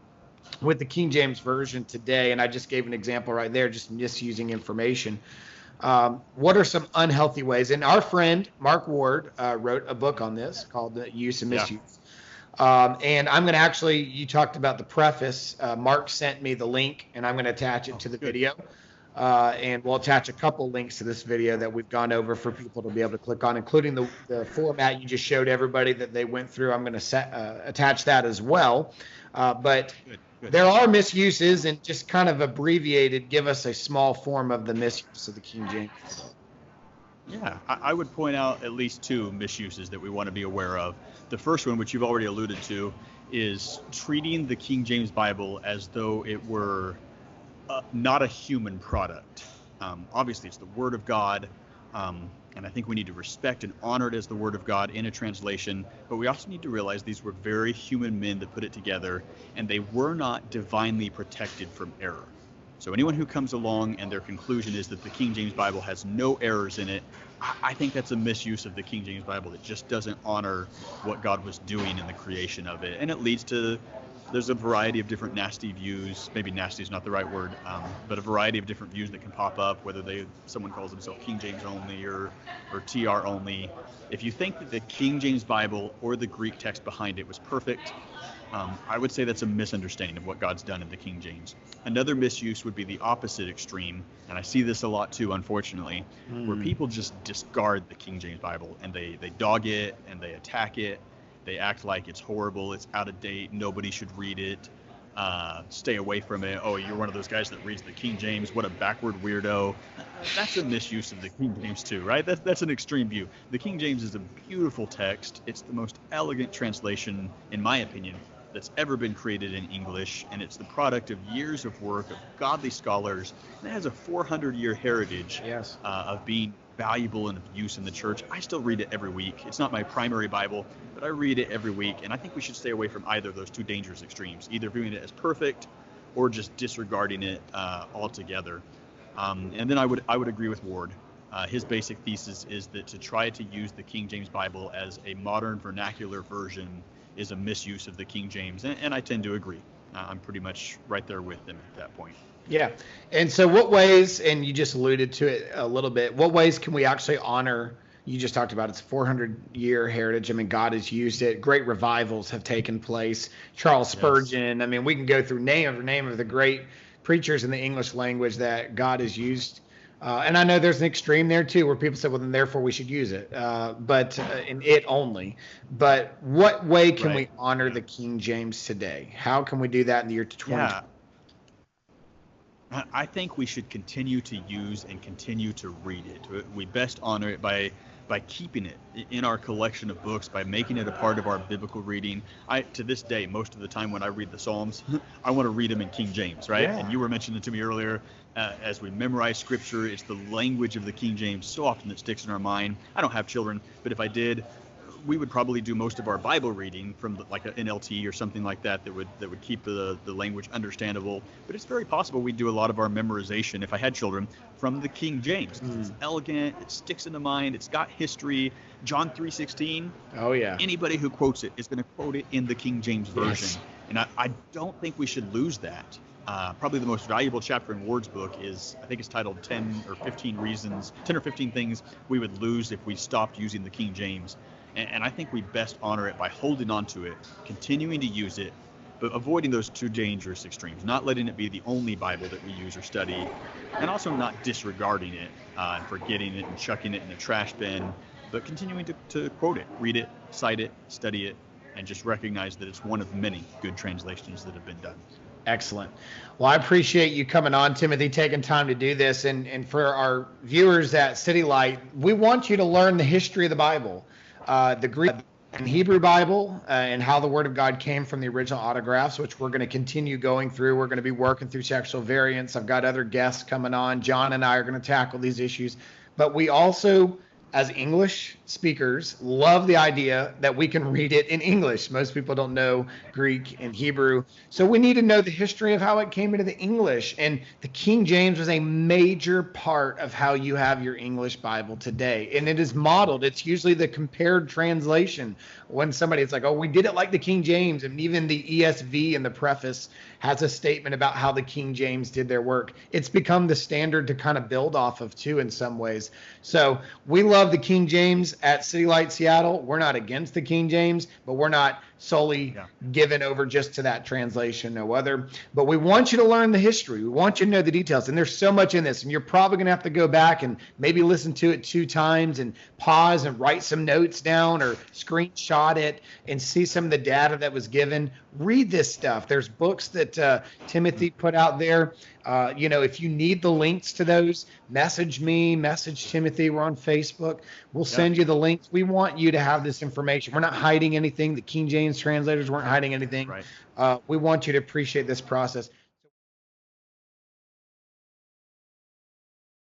with the King James Version today? And I just gave an example right there, just misusing information. What are some unhealthy ways? And our friend, Mark Ward, wrote a book on this called Use and Misuse. And I'm going to you talked about the preface. Mark sent me the link, and I'm going to attach it to the video. And we'll attach a couple links to this video that we've gone over for people to be able to click on, including the format you just showed everybody that they went through. I'm going to attach that as well. But there are misuses, and just kind of abbreviated, give us a small form of the misuse of the King James. Yeah, I would point out at least 2 misuses that we want to be aware of. The first one, which you've already alluded to, is treating the King James Bible as though it were not a human product. Obviously, it's the Word of God, and I think we need to respect and honor it as the Word of God in a translation, but we also need to realize these were very human men that put it together, and they were not divinely protected from error. So anyone who comes along and their conclusion is that the King James Bible has no errors in it, I think that's a misuse of the King James Bible. It just doesn't honor what God was doing in the creation of it, and it leads to there's a variety of different nasty views. Maybe nasty is not the right word, but a variety of different views that can pop up, whether someone calls themselves King James only or TR only. If you think that the King James Bible or the Greek text behind it was perfect, I would say that's a misunderstanding of what God's done in the King James. Another misuse would be the opposite extreme, and I see this a lot too, unfortunately, where people just discard the King James Bible and they dog it and they attack it. They act like it's horrible, it's out of date, nobody should read it, stay away from it. Oh, you're one of those guys that reads the King James, what a backward weirdo. That's a misuse of the King James too, right? That's an extreme view. The King James is a beautiful text. It's the most elegant translation, in my opinion, that's ever been created in English, and it's the product of years of work of godly scholars, and it has a 400-year heritage of being valuable and of use in the church. I still read it every week. It's not my primary Bible, but I read it every week, and I think we should stay away from either of those two dangerous extremes, either viewing it as perfect or just disregarding it altogether. And then I would agree with Ward. His basic thesis is that to try to use the King James Bible as a modern vernacular version is a misuse of the King James, and I tend to agree. I'm pretty much right there with him at that point. Yeah. And so what ways, and you just alluded to it a little bit, what ways can we actually honor? You just talked about it's 400-year heritage. I mean, God has used it. Great revivals have taken place. Charles Spurgeon. Yes. I mean, we can go through name after name of the great preachers in the English language that God has used. And I know there's an extreme there too, where people say, well, then therefore we should use it, but in it only. But what way can we honor the King James today? How can we do that in the year 2020? Yeah. I think we should continue to use and continue to read it. We best honor it by keeping it in our collection of books, by making it a part of our biblical reading. To this day, most of the time when I read the Psalms, I want to read them in King James, right? Yeah. And you were mentioning to me earlier, as we memorize Scripture, it's the language of the King James so often that sticks in our mind. I don't have children, but if I did, we would probably do most of our Bible reading from like an NLT or something like that would keep the language understandable. But it's very possible we'd do a lot of our memorization, if I had children, from the King James. It's elegant, it sticks in the mind, it's got history. John 3:16. Oh yeah. Anybody who quotes it is going to quote it in the King James version. Yes. And I don't think we should lose that. Probably the most valuable chapter in Ward's book is, I think it's titled 10 or 15 things we would lose if we stopped using the King James. And I think we best honor it by holding on to it, continuing to use it, but avoiding those two dangerous extremes, not letting it be the only Bible that we use or study, and also not disregarding it and forgetting it and chucking it in the trash bin, but continuing to quote it, read it, cite it, study it, and just recognize that it's one of many good translations that have been done. Excellent. Well, I appreciate you coming on, Timothy, taking time to do this. And for our viewers at CityLight, we want you to learn the history of the Bible. The Greek and Hebrew Bible and how the Word of God came from the original autographs, which we're going to continue going through. We're going to be working through textual variants. I've got other guests coming on. John and I are going to tackle these issues. But we also, as English speakers, love the idea that we can read it in English. Most people don't know Greek and Hebrew. So we need to know the history of how it came into the English. And the King James was a major part of how you have your English Bible today. And it is modeled. It's usually the compared translation. When somebody's like, oh, we did it like the King James. And even the ESV in the preface has a statement about how the King James did their work. It's become the standard to kind of build off of too in some ways. So we love the King James at CityLight Seattle. We're not against the King James, but we're not solely given over just to that translation, no other. But we want you to learn the history. We want you to know the details. And there's so much in this. And you're probably going to have to go back and maybe listen to it 2 times and pause and write some notes down or screenshot it and see some of the data that was given. Read this stuff. There's books that Timothy put out there. If you need the links to those, message me, message Timothy. We're on Facebook. We'll send you the links. We want you to have this information. We're not hiding anything. The King James translators weren't hiding anything. Right. We want you to appreciate this process.